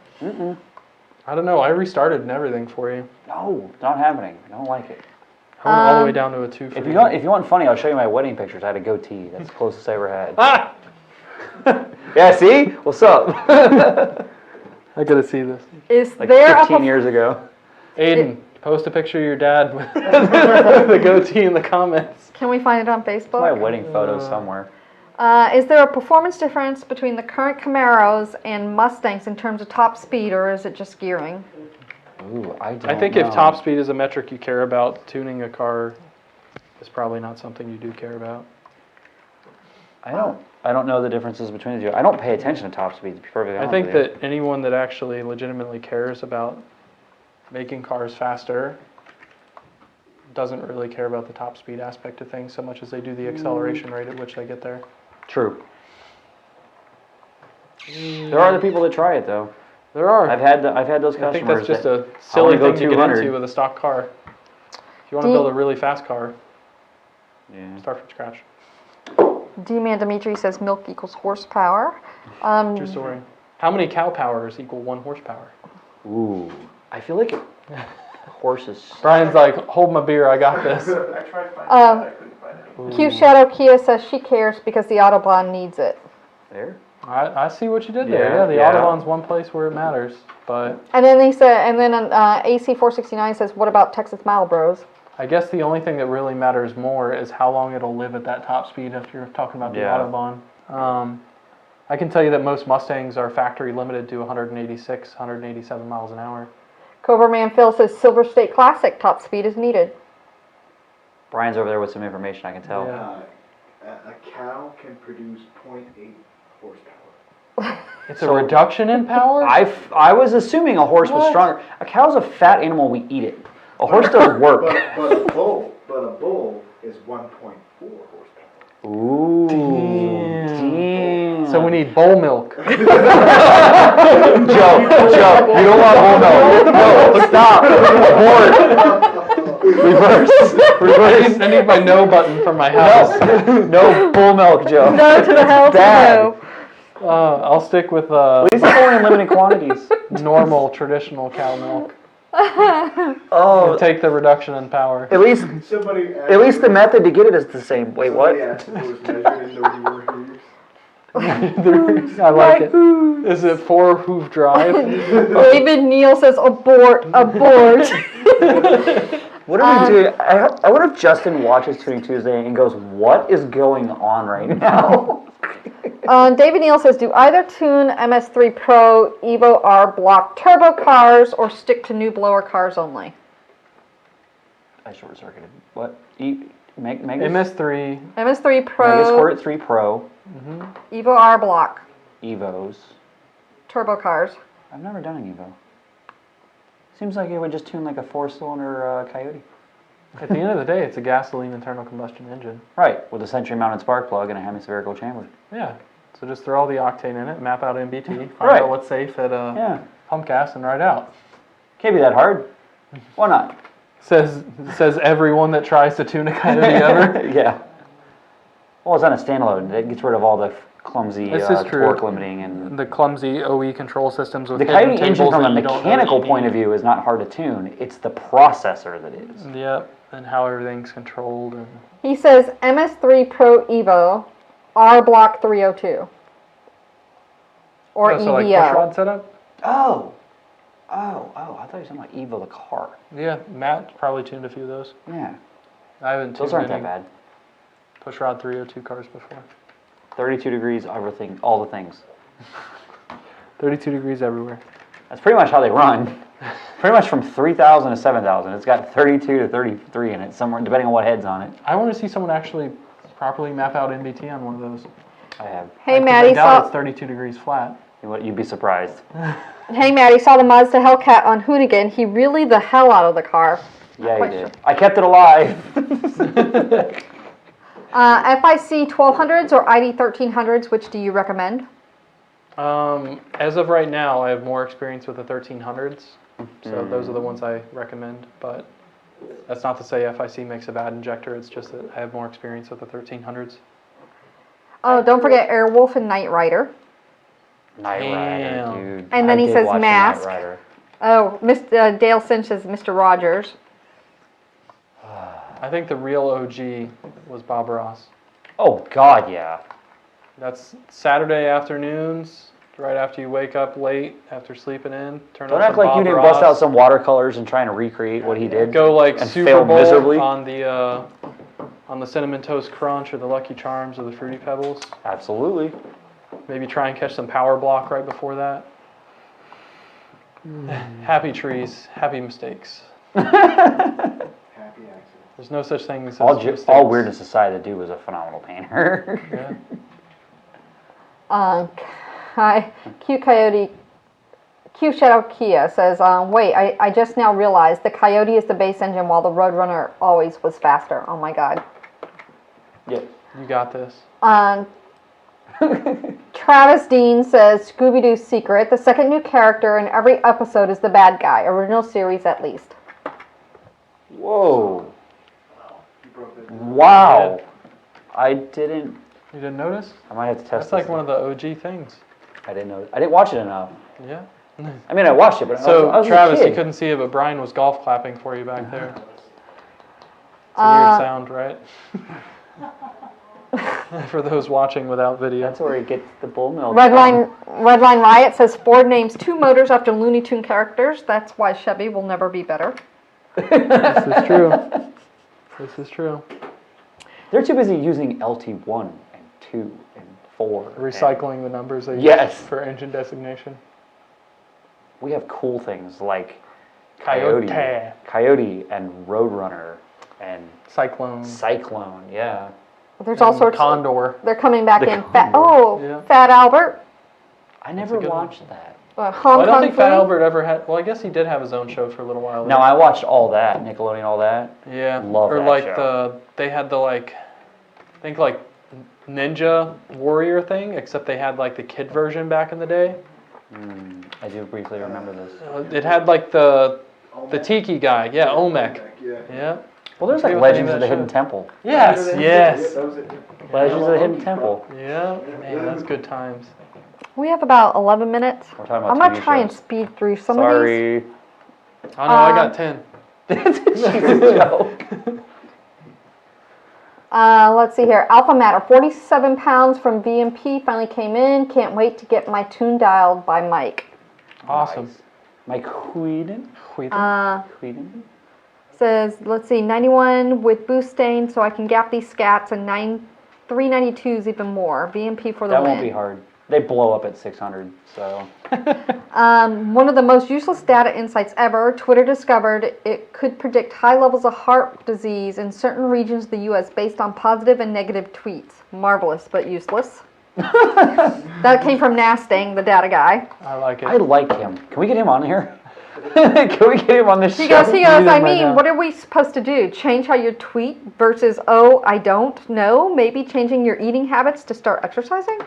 I don't know. I restarted and everything for you. No, not happening. I don't like it. I went all the way down to a 2 for If you. you want funny, I'll show you my wedding pictures. I had a goatee. That's the closest I ever had. Yeah, see? What's up? I gotta see this. Is Like there 15 years ago. Aiden, post a picture of your dad with the goatee in the comments. Can we find it on Facebook? My wedding photo somewhere. Is there a performance difference between the current Camaros and Mustangs in terms of top speed, or is it just gearing? Ooh, I think if top speed is a metric you care about, tuning a car is probably not something you do care about. I don't know the differences between the two. I don't pay attention to top speed, to be perfectly honest I think with you. that anyone that actually legitimately cares about making cars faster doesn't really care about the top speed aspect of things so much as they do the acceleration rate at which they get there. True. There are the people that try it though. There are. I've had those I think customers. that's just that a silly go thing to get 200. into with a stock car. If you want to build a really fast car, start from scratch. D-Man Dimitri says milk equals horsepower. True story. How many cow powers equal 1 horsepower? Ooh, I feel like horses. Brian's like, hold my beer, I got this. I tried to find it, I couldn't find it. Q Shadow Kia says she cares because the Autobahn needs it. There. I see what you did there. Yeah, The yeah. Autobahn's one place where it matters, but And then AC469 says, what about Texas Mile Bros? I guess the only thing that really matters more is how long it'll live at that top speed if you're talking about the Yeah. Autobahn. I can tell you that most Mustangs are factory limited to 186, 187 miles an hour. Cobra Man Phil says Silver State Classic top speed is needed. Brian's over there with some information, I can tell. Yeah. A cow can produce 0.8 horsepower. It's a reduction in power? I was assuming a horse was stronger. A cow's a fat animal, we eat it. A horse does work. But a bull is 1.4 horsepower. Ooh. Damn. So we need bull milk. Joe, you don't want bull milk. No, stop. Abort. Reverse. I need my no button from my house. No bull milk, Joe. No to the hell to Bad. no. I'll stick with At least it's only in limited quantities. normal, traditional cow milk. Oh, And take the reduction in power. at least Somebody the method to get it is the same. Wait, what? Somebody asked if it was measured in those your hooves. I like it. Is it 4 hoof drive? David Neal says abort. What are we doing? I wonder if Justin watches Tuning Tuesday and goes, "What is going on right now?" David Neal says, do either tune MS3 Pro, Evo R block turbo cars or stick to new blower cars only? I short-circuited. What? Megas? MS3. MS3 Pro, Megasquirt 3 Pro, Evo R block, Evos. turbo cars. I've never done an Evo. Seems like it would just tune like a 4-cylinder Coyote. At the end of the day, it's a gasoline internal combustion engine. Right, with a century-mounted spark plug and a hemispherical chamber. Yeah. So just throw all the octane in it, map out MBT, find Right. out what's safe at Yeah, pump gas, and ride out. can't be that hard. Why not? Says everyone that tries to tune a Coyote ever. Yeah. Well, it's on a standalone. It gets rid of all the clumsy This is true. torque limiting and The clumsy OE control systems with the hidden Coyote engine tables from a that you don't know mechanical that you point of need. view is not hard to tune. It's the processor that is. Yep, and how everything's controlled. And He says MS3 Pro Evo R block 302 or Oh, so like EVO. push rod setup? Oh, I thought you were talking about Evo the car. Yeah, Matt probably tuned a few of those. Yeah, I haven't those tuned aren't any that bad. push rod 302 cars before. 32 degrees, everything, all the things. 32 degrees everywhere. That's pretty much how they run. Pretty much from 3,000 to 7,000. It's got 32 to 33 in it, somewhere, depending on what head's on it. I want to see someone actually properly map out NBT on one of those. I have. Hey I Maddie, doubt it's 32 degrees flat. You'd be surprised. saw the Mazda Hellcat on Hoonigan. He really the hell out of the car. Yeah, Quite you did. sure. I kept it alive. FIC 1200s or ID 1300s, which do you recommend? As of right now, I have more experience with the 1300s, so those are the ones I recommend. But that's not to say FIC makes a bad injector. It's just that I have more experience with the 1300s. Oh, don't forget Airwolf and Knight Rider. Knight Rider, Damn. dude. And then I he did says watch the Mask. Knight Rider. Oh, Dale Cinch says Mr. Rogers. I think the real OG was Bob Ross. Oh, God, yeah. That's Saturday afternoons, right after you wake up late, after sleeping in. Turn Don't on act some like you Bob didn't Ross. bust out some watercolors and trying to recreate what he did. Go like and Super failed Bowl miserably. on the Cinnamon Toast Crunch or the Lucky Charms or the Fruity Pebbles. Absolutely. Maybe try and catch some Power Block right before that. Happy trees, happy mistakes. Happy accident. There's no such thing as mistakes. All weirdness aside, the dude was a phenomenal painter. Yeah. Hi, Q Shadow Kia says, wait, I just now realized the Coyote is the base engine while the Roadrunner always was faster. Oh my God. Yep. You got this. Travis Dean says Scooby-Doo's secret. The second new character in every episode is the bad guy. Original series at least. Whoa. You broke that down. Wow. I didn't. You didn't notice? I might have to test That's this. like one of the OG things. I didn't know. I didn't watch it enough. Yeah. I mean, I watched it, but So, I was Travis, a kid. you couldn't see it, but Brian was golf clapping for you back there. It's a Uh, weird sound, right? For those watching without video. That's where he gets the bull milk. Redline Riot says Ford names 2 motors after Looney Tune characters. That's why Chevy will never be better. This is true. This is true. They're too busy using LT1 and 2 and 4. Recycling the numbers they Yes. use for engine designation. We have cool things like Coyote. Coyote and Roadrunner and Cyclone. Cyclone, yeah. There's all sorts Condor. They're coming back The in. Fat, Condor. Yeah. Fat Albert. I never good one. watched that. Hong Well, I don't Kong think Fat Philly. Albert ever had. Well, I guess he did have his own show for a little while. No, I watched all that, Nickelodeon, all that. Yeah. Love or that like show. they had the I think like Ninja Warrior thing, except they had like the kid version back in the day. I do briefly remember this. It had like the Olmec? Tiki guy. Yeah, Olmec. Yeah. Yeah. Well, there's forget like what the Legends name of the of that Hidden show- Temple. Yes. Yeah, Yes. that was it. Legends of the Hidden Temple. Yeah. Man, that's good times. We have about 11 minutes. We're talking about I'm going TV to try and shows. speed through some of these. Sorry. Oh no, I got 10. It's a joke. Let's see here. Alpha Matter, 47 pounds from VMP finally came in. Can't wait to get my tune dialed by Mike. Awesome. Nice. Mike Whedon. Whedon. Says, let's see, 91 with boost stain so I can gap these scats and 392s even more. VMP for the That win. won't be hard. They blow up at 600, so. One of the most useless data insights ever. Twitter discovered it could predict high levels of heart disease in certain regions of the U.S. based on positive and negative tweets. Marvelous, but useless. That came from Nastang, the data guy. I like it. I like him. Can we get him on here? Can we get him on this He show? goes, need I him right mean, now. what are we supposed to do? Change how you tweet versus, oh, I don't know? Maybe changing your eating habits to start exercising?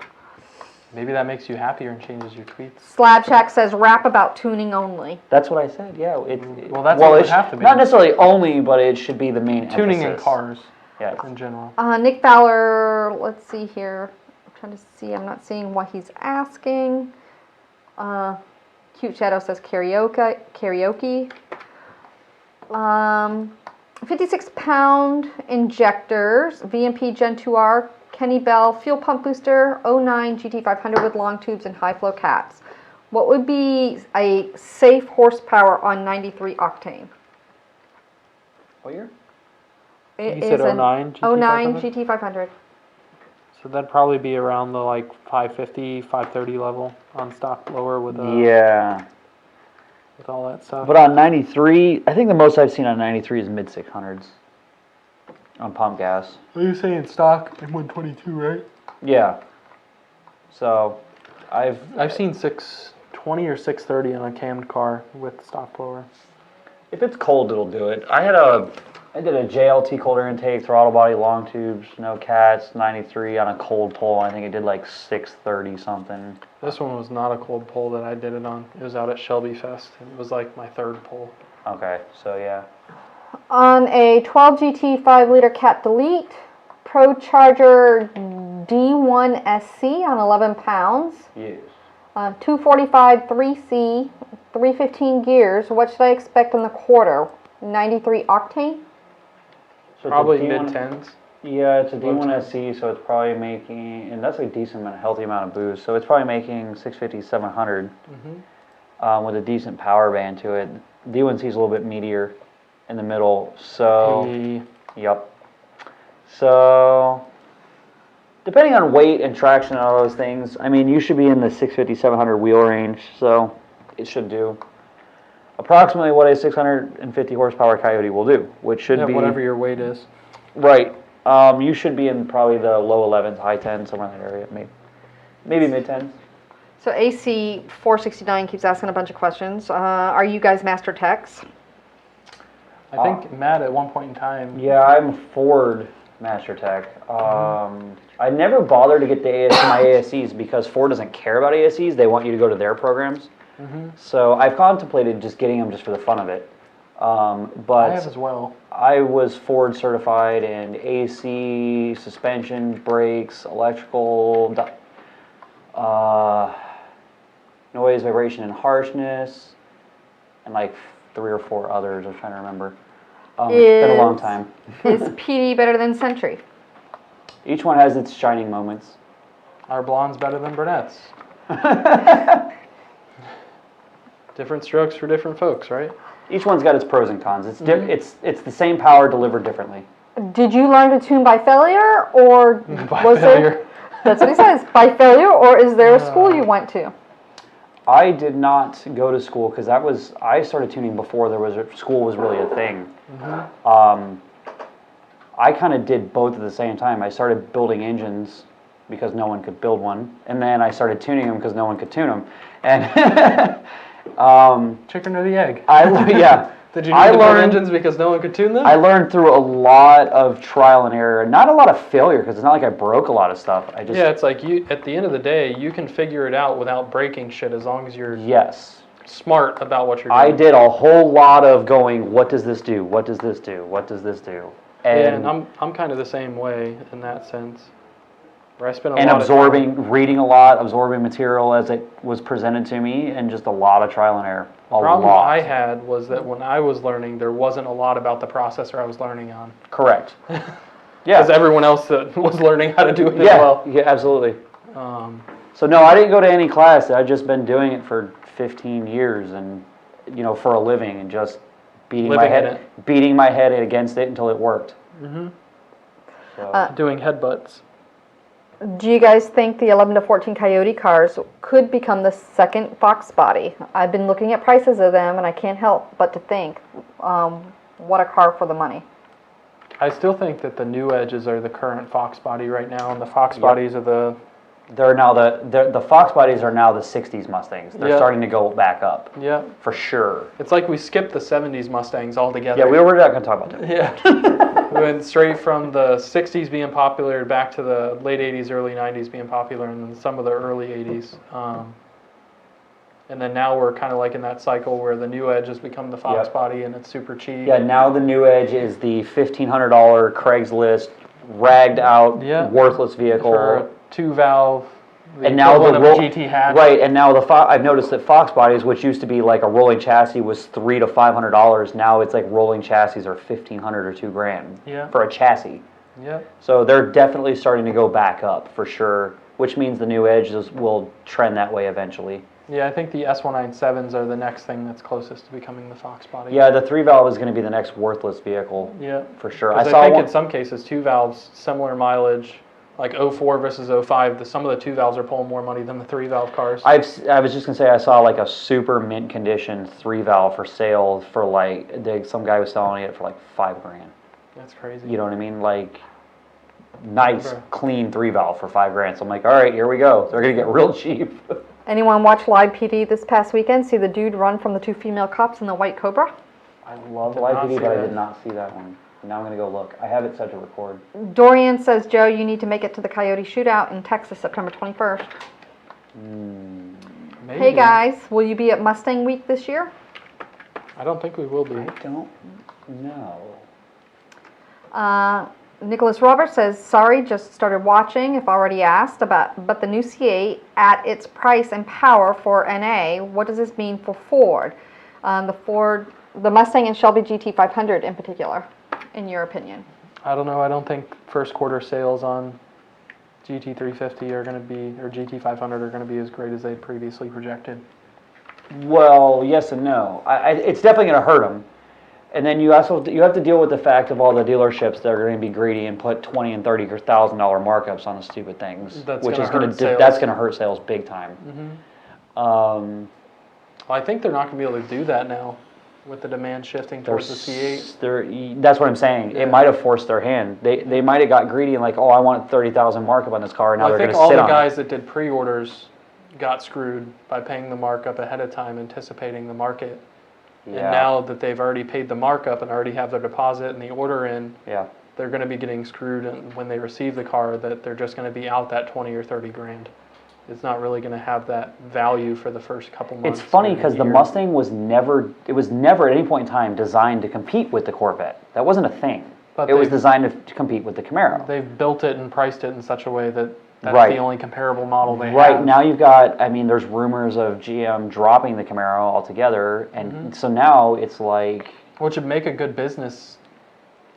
Maybe that makes you happier and changes your tweets. Slab Shack says rap about tuning only. That's what I said, yeah. Well, that's what it would have to be. Not necessarily only, but it should be the main Tuning in emphasis. cars Yes. in general. Nick Fowler, let's see here. I'm trying to see, I'm not seeing what he's asking. Cute Shadow says karaoke. 56-pound injectors, VMP Gen 2R, Kenny Bell, fuel pump booster, 09 GT500 with long tubes and high flow caps. What would be a safe horsepower on 93 octane? What year? It You said is an 09 09 GT500? GT500. So that'd probably be around the 550, 530 level on stock blower with Yeah. with all that stuff. But on 93, I think the most I've seen on 93 is mid 600s on pump gas. Are you saying stock in 122, right? Yeah. So, I've seen 620 or 630 on a cammed car with stock blower. if it's cold, it'll do it. I did a JLT cold air intake, throttle body, long tubes, no cats, 93 on a cold pull. I think it did 630 something. This one was not a cold pull that I did it on. It was out at Shelby Fest. And it was my third pull. Okay, so yeah. On a 12 GT 5-liter cat delete, Pro Charger D1 SC on 11 pounds, Yes. 245 3C, 315 gears. What should I expect in the quarter? 93 octane? So it's a Probably D1 mid-10s. Yeah, it's a D1 SC, so it's probably making, and that's a decent amount, healthy amount of boost. So it's probably making 650, 700 with a decent power band to it. D1C is a little bit meatier in the middle, so yep. So depending on weight and traction and all those things, I mean, you should be in the 650, 700 wheel range, so it should do approximately what a 650 horsepower Coyote will do, which should be whatever your weight is. right. You should be in probably the low 11s, high 10s, somewhere in that area, maybe mid 10s. So AC 469 keeps asking a bunch of questions. Are you guys master techs? I think Matt at one point in time. Yeah, I'm Ford Master Tech. I never bothered to get my ASCs because Ford doesn't care about ASCs. They want you to go to their programs. So I've contemplated just getting them just for the fun of it. But I have as well. I was Ford certified in AC, suspension, brakes, electrical, noise, vibration, and harshness, and like 3 or 4 others. I'm trying to remember. It's been a long time. Is PD better than Century? Each one has its shining moments. Are blondes better than brunettes? Different strokes for different folks, right? Each one's got its pros and cons. It's the same power delivered differently. Did you learn to tune by failure, or By failure. That's what he says. By failure, or is there a school you went to? I did not go to school because I started tuning before school was really a thing. I kind of did both at the same time. I started building engines because no one could build one, and then I started tuning them because no one could tune them. And chicken or the egg? Yeah. Did you need to build engines because no one could tune them? I learned through a lot of trial and error, not a lot of failure because it's not like I broke a lot of stuff. Yeah, it's like at the end of the day, you can figure it out without breaking shit as long as you're smart about what you're doing. I did a whole lot of going, what does this do? What does this do? What does this do? And I'm kind of the same way in that sense. Where I spent reading a lot, absorbing material as it was presented to me, and just a lot of trial and error. The problem I had was that when I was learning, there wasn't a lot about the processor I was learning on. Correct. Yeah. Because everyone else that was learning how to do it as well. Yeah, absolutely. So no, I didn't go to any class. I've just been doing it for 15 years, and for a living, and just beating my head against it until it worked. So. Doing headbutts. Do you guys think the 11 to 14 Coyote cars could become the second Fox body? I've been looking at prices of them, and I can't help but to think, what a car for the money. I still think that the new Edges are the current Fox body right now, and the Fox bodies are the... They're now the Fox bodies are now the 60s Mustangs. They're starting to go back up. Yeah. For sure. It's like we skipped the 70s Mustangs altogether. Yeah, we were not going to talk about that. Yeah. We went straight from the 60s being popular back to the late 80s, early 90s being popular, and then some of the early 80s. And then now we're kind of like in that cycle where the new Edge has become the Fox body, and it's super cheap. Yeah, now the new Edge is the $1,500 Craigslist, ragged out, worthless vehicle. For a 2-valve, and now the GT hatch. Right, and now I've noticed that Fox bodies, which used to be like a rolling chassis, was $300 to $500. Now it's like rolling chassis are $1,500 or $2,000 for a chassis. Yeah. So they're definitely starting to go back up for sure, which means the new Edges will trend that way eventually. Yeah, I think the S197s are the next thing that's closest to becoming the Fox body. Yeah, the 3-valve is going to be the next worthless vehicle. Yeah. For sure. I think in some cases 2 valves, similar mileage, like 04 versus 05, some of the 2 valves are pulling more money than the 3-valve cars. I was just going to say I saw like a super mint condition 3-valve for sale for some guy was selling it for like $5,000. That's crazy. You know what I mean? Like nice, clean 3-valve for $5,000. So I'm like, all right, here we go. They're going to get real cheap. Anyone watch Live PD this past weekend? See the dude run from the 2 female cops in the white Cobra? I love Live PD, but I did not see that one. Now I'm going to go look. I have it set to record. Dorian says, Joe, you need to make it to the Coyote Shootout in Texas, September 21st. Maybe. Hey guys, will you be at Mustang Week this year? I don't think we will be. I don't know. Nicholas Roberts says, sorry, just started watching, if already asked, but the new C8 at its price and power for NA, what does this mean for Ford? The Mustang and Shelby GT500 in particular, in your opinion? I don't know. I don't think first quarter sales on GT350 are going to be, or GT500 are going to be as great as they previously projected. Well, yes and no. It's definitely going to hurt them. And then you have to deal with the fact of all the dealerships that are going to be greedy and put $20,000 and $30,000 markups on the stupid things, that's going to hurt sales big time. Well, I think they're not going to be able to do that now with the demand shifting towards the C8. That's what I'm saying. Yeah. It might have forced their hand. They might have got greedy and like, oh, I want 30,000 markup on this car, and now they're going to sit on it. I think all the guys that did pre-orders got screwed by paying the markup ahead of time, anticipating the market. Yeah. And now that they've already paid the markup and already have their deposit and the order in, they're going to be getting screwed when they receive the car, that they're just going to be out that 20 or 30 grand. It's not really going to have that value for the first couple months. It's funny because the Mustang was never at any point in time designed to compete with the Corvette. That wasn't a thing. But it was designed to compete with the Camaro. They've built it and priced it in such a way that that's the only comparable model they have. Right, now you've got, I mean, there's rumors of GM dropping the Camaro altogether, and so now it's like... Which would make a good business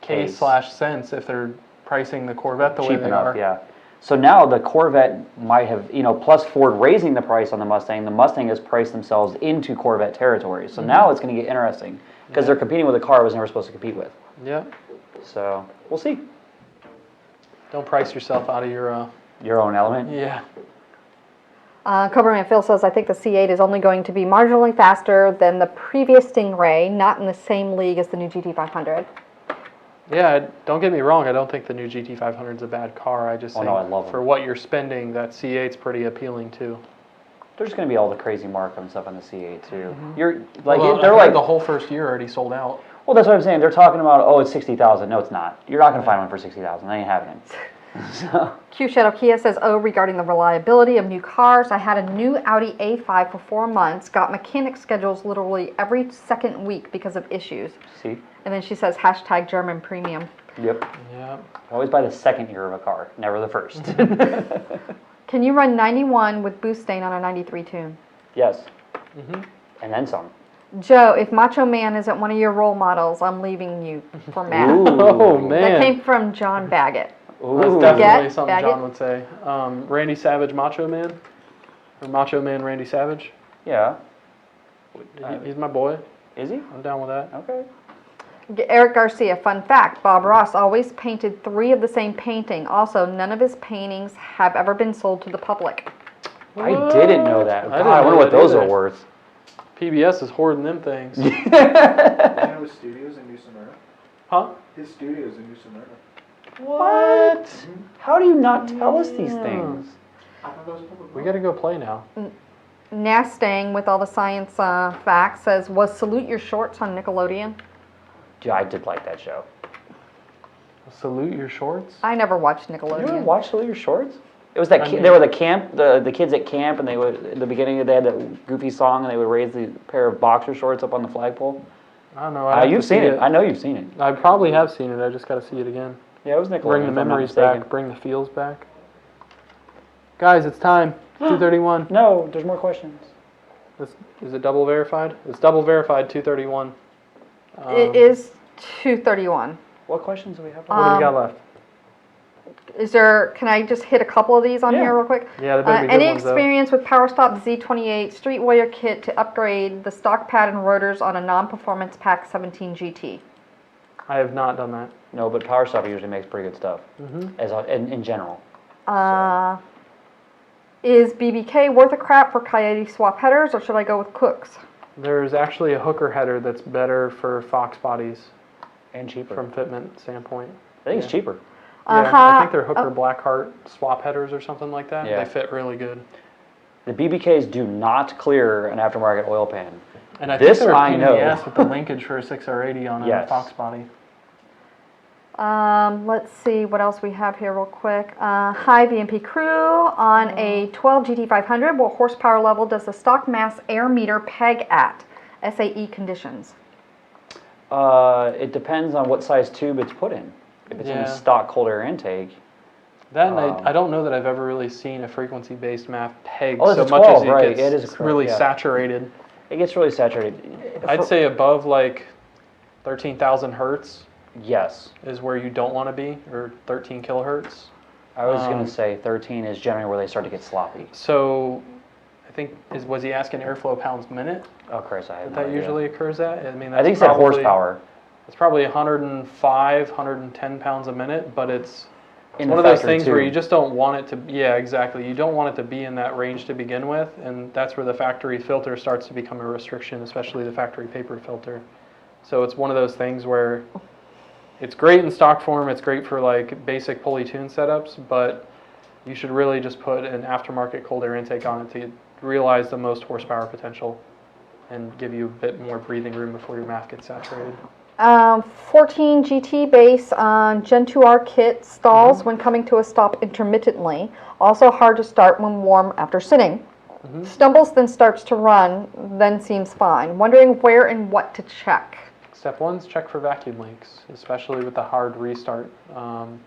case/sense if they're pricing the Corvette the way they are. Yeah. So now the Corvette might have, plus Ford raising the price on the Mustang has priced themselves into Corvette territory. So now it's going to get interesting because they're competing with a car it was never supposed to compete with. Yeah. So we'll see. Don't price yourself out of your own element. Yeah. Coverman Phil says, I think the C8 is only going to be marginally faster than the previous Stingray, not in the same league as the new GT500. Yeah, don't get me wrong. I don't think the new GT500 is a bad car. I just think I love for what you're spending, that C8's pretty appealing too. There's going to be all the crazy markup stuff on the C8 too. You're like they're like the whole first year already sold out. Well, that's what I'm saying. They're talking about, oh, it's 60,000. No, it's not. You're not going to find one for 60,000. They ain't having it. So. Q Shadow Kia says, regarding the reliability of new cars, I had a new Audi A5 for 4 months, got mechanic schedules literally every second week because of issues. See? And then she says, hashtag German premium. Yep. Always buy the second year of a car, never the first. Can you run 91 with boost stain on a 93 tune? Yes. And then some. Joe, if Macho Man isn't one of your role models, I'm leaving you for Matt. Oh, man. That came from John Baggett. That's definitely something John would say. Randy Savage, Macho Man? Or Macho Man, Randy Savage? Yeah. He's my boy. Is he? I'm down with that. Okay. Eric Garcia, fun fact, Bob Ross always painted 3 of the same painting. Also, none of his paintings have ever been sold to the public. I didn't know that. I wonder what those are worth. PBS is hoarding them things. You know his studio's in New Smyrna? Huh? His studio's in New Smyrna. What? How do you not tell us these things? I thought that was public. We gotta go play now. Nastang, with all the science facts, says, was Salute Your Shorts on Nickelodeon? Yeah, I did like that show. Salute Your Shorts? I never watched Nickelodeon. You ever watched Salute Your Shorts? It was that they were the camp, the kids at camp, and they would in the beginning they had that goofy song, and they would raise the pair of boxer shorts up on the flagpole. I don't know. You've seen it. I know you've seen it. I probably have seen it. I just got to see it again. Yeah, it was Nickelodeon. Bring the memories back. Bring the feels back. Guys, it's time. 2:31. No, there's more questions. Is it double verified? It's double verified. 2:31. It is 2:31. What questions do we have? What do we got left? Can I just hit a couple of these on here real quick? Yeah, there better be good any ones, experience with PowerStop Z28 Street Warrior kit to upgrade the stock pad and rotors on a non-performance Pack 17 GT? I have not done that. No, but PowerStop usually makes pretty good stuff, in general. Is BBK worth a crap for Coyote swap headers, or should I go with Cook's? There's actually a hooker header that's better for Fox bodies. And cheaper. From fitment standpoint. I think it's cheaper. Yeah, I think they're Hooker Blackheart swap headers or something like that. Yeah. They fit really good. The BBKs do not clear an aftermarket oil pan. And I think they're a pain in the ass with the linkage for a 6R80 on a Fox body. Let's see what else we have here real quick. Hi VMP crew, on a 12 GT500, what horsepower level does the stock mass air meter peg at? SAE conditions. It depends on what size tube it's put in. If it's in a stock cold air intake. That I don't know that I've ever really seen a frequency-based MAF peg so much 12, as it gets really saturated. It gets really saturated. I'd say above like 13,000 hertz. Yes. Is where you don't want to be, or 13 kilohertz. I was going to say 13 is generally where they start to get sloppy. So, I think, was he asking airflow pounds minute? Oh, Chris, I have no idea. That usually occurs at? I mean, that's I think it's at horsepower. It's probably 105, 110 pounds a minute, but it's one of those things where you just don't want it to, exactly. You don't want it to be in that range to begin with, and that's where the factory filter starts to become a restriction, especially the factory paper filter. So it's one of those things where it's great in stock form, it's great for like basic pulley tune setups, but you should really just put an aftermarket cold air intake on it to realize the most horsepower potential and give you a bit more breathing room before your MAF gets saturated. 14 GT base on Gen 2R kit stalls when coming to a stop intermittently. Also hard to start when warm after sitting. Stumbles, then starts to run, then seems fine. Wondering where and what to check. Step 1 is check for vacuum leaks, especially with the hard restart. Sounds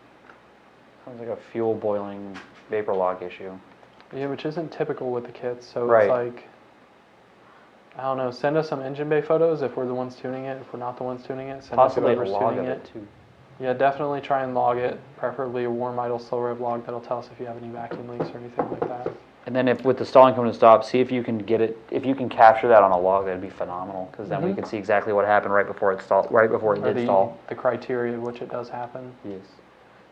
like a fuel boiling vapor lock issue. Yeah, which isn't typical with the kits, so Right. it's like, I don't know, send us some engine bay photos if we're the ones tuning it. If we're not the ones tuning it, send Possibly us a whoever's log tuning of it. it too. Yeah, definitely try and log it, preferably a warm idle slow rev log that'll tell us if you have any vacuum leaks or anything like that. And then if with the stalling coming to stop, see if you can get it, if you can capture that on a log, that'd be phenomenal, because then we can see exactly what happened right before it stalled, right before it Or did stall. the criteria of which it does happen. Yes.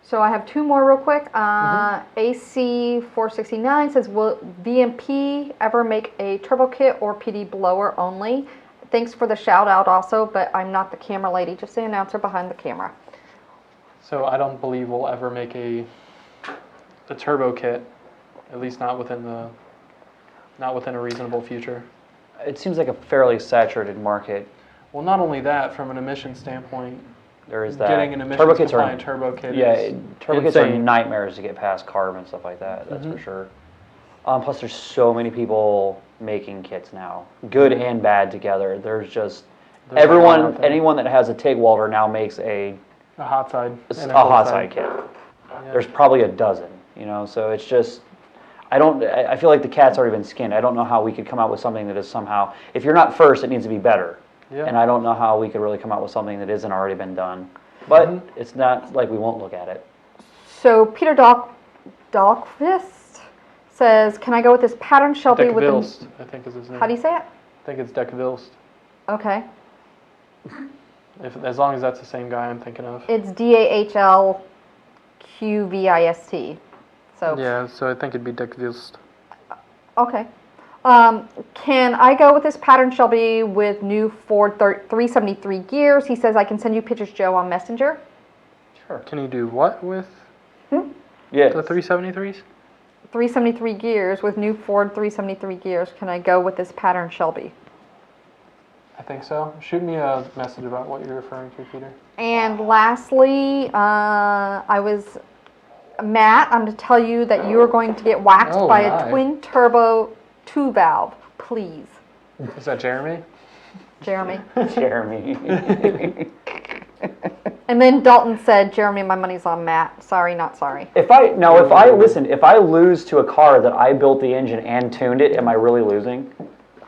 So I have 2 more real quick. AC469 says, will VMP ever make a turbo kit or PD blower only? Thanks for the shout out also, but I'm not the camera lady, just the announcer behind the camera. So I don't believe we'll ever make a turbo kit, at least not within a reasonable future. It seems like a fairly saturated market. Well, not only that, from an emission standpoint, There is that. getting an Turbo emissions kits compliant turbo kit Yeah, is turbo kits are insane. nightmares to get past carb and stuff like that, that's for sure. Plus there's so many people making kits now, good and bad together. There's just, There's a lot out everyone, there. anyone that has a TIG welder now makes a hot side. and a cold hot side kit. Yeah. There's probably a dozen, you know, so it's just, I feel like the cat's already been skinned. I don't know how we could come out with something that is somehow, if you're not first, it needs to be better. Yeah. And I don't know how we could really come out with something that isn't already been done. But it's not like we won't look at it. So Peter Dahlqvist says, can I go with this pattern Shelby with Dekvilst, I think is his name. How do you say it? I think it's Dekvilst. Okay. As long as that's the same guy I'm thinking of. It's DAHLQVIST. So Yeah, so I think it'd be Dekvilst. okay. Can I go with this pattern Shelby with new Ford 373 gears? He says I can send you pictures, Joe, on Messenger. Sure. Can you do what with Yeah. the 373s? 373 gears with new Ford 373 gears. Can I go with this pattern Shelby? I think so. Shoot me a message about what you're referring to, Peter. And lastly, Matt, I'm to tell you that you are going to get waxed Oh, by my. a twin turbo 2 valve, please. Is that Jeremy? Jeremy. Jeremy. And then Dalton said, Jeremy, my money's on Matt. Sorry, not sorry. If I lose to a car that I built the engine and tuned it, am I really losing?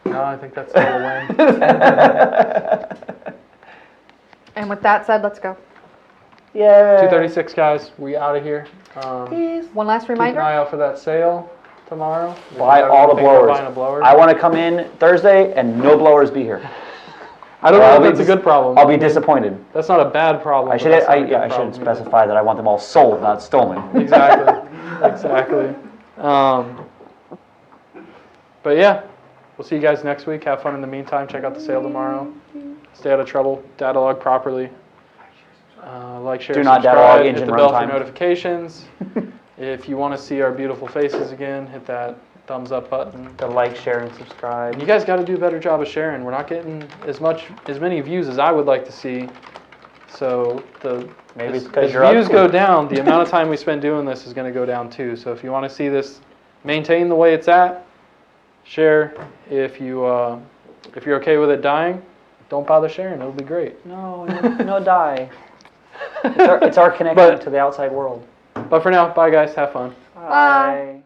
No, I think that's still a win. And with that said, let's go. Yeah. 236 guys, we out of here. One last Keep an reminder. eye out for that sale tomorrow. Buy all the Think about blowers. buying a blower. I want to come in Thursday and no blowers be here. I don't know I'll if be that's a good problem. I'll be disappointed. That's not a bad problem. I but should that's not a good I should problem. specify that I want them all sold, not stolen. Exactly. Exactly. But yeah, we'll see you guys next week. Have fun in the meantime. Check out the sale tomorrow. Stay out of trouble. Data log properly. Like, share, Do not data subscribe. log Hit engine the bell for runtime. notifications. If you want to see our beautiful faces again, hit that thumbs up button. To like, share, and subscribe. You guys got to do a better job of sharing. We're not getting as many views as I would like to see. So Maybe it's as 'cause you're views ugly. go down, the amount of time we spend doing this is going to go down too. So if you want to see this maintain the way it's at, share. If you're okay with it dying, don't bother sharing. It'll be great. No die. It's our connection to the outside world. But for now, bye guys. Have fun. Bye.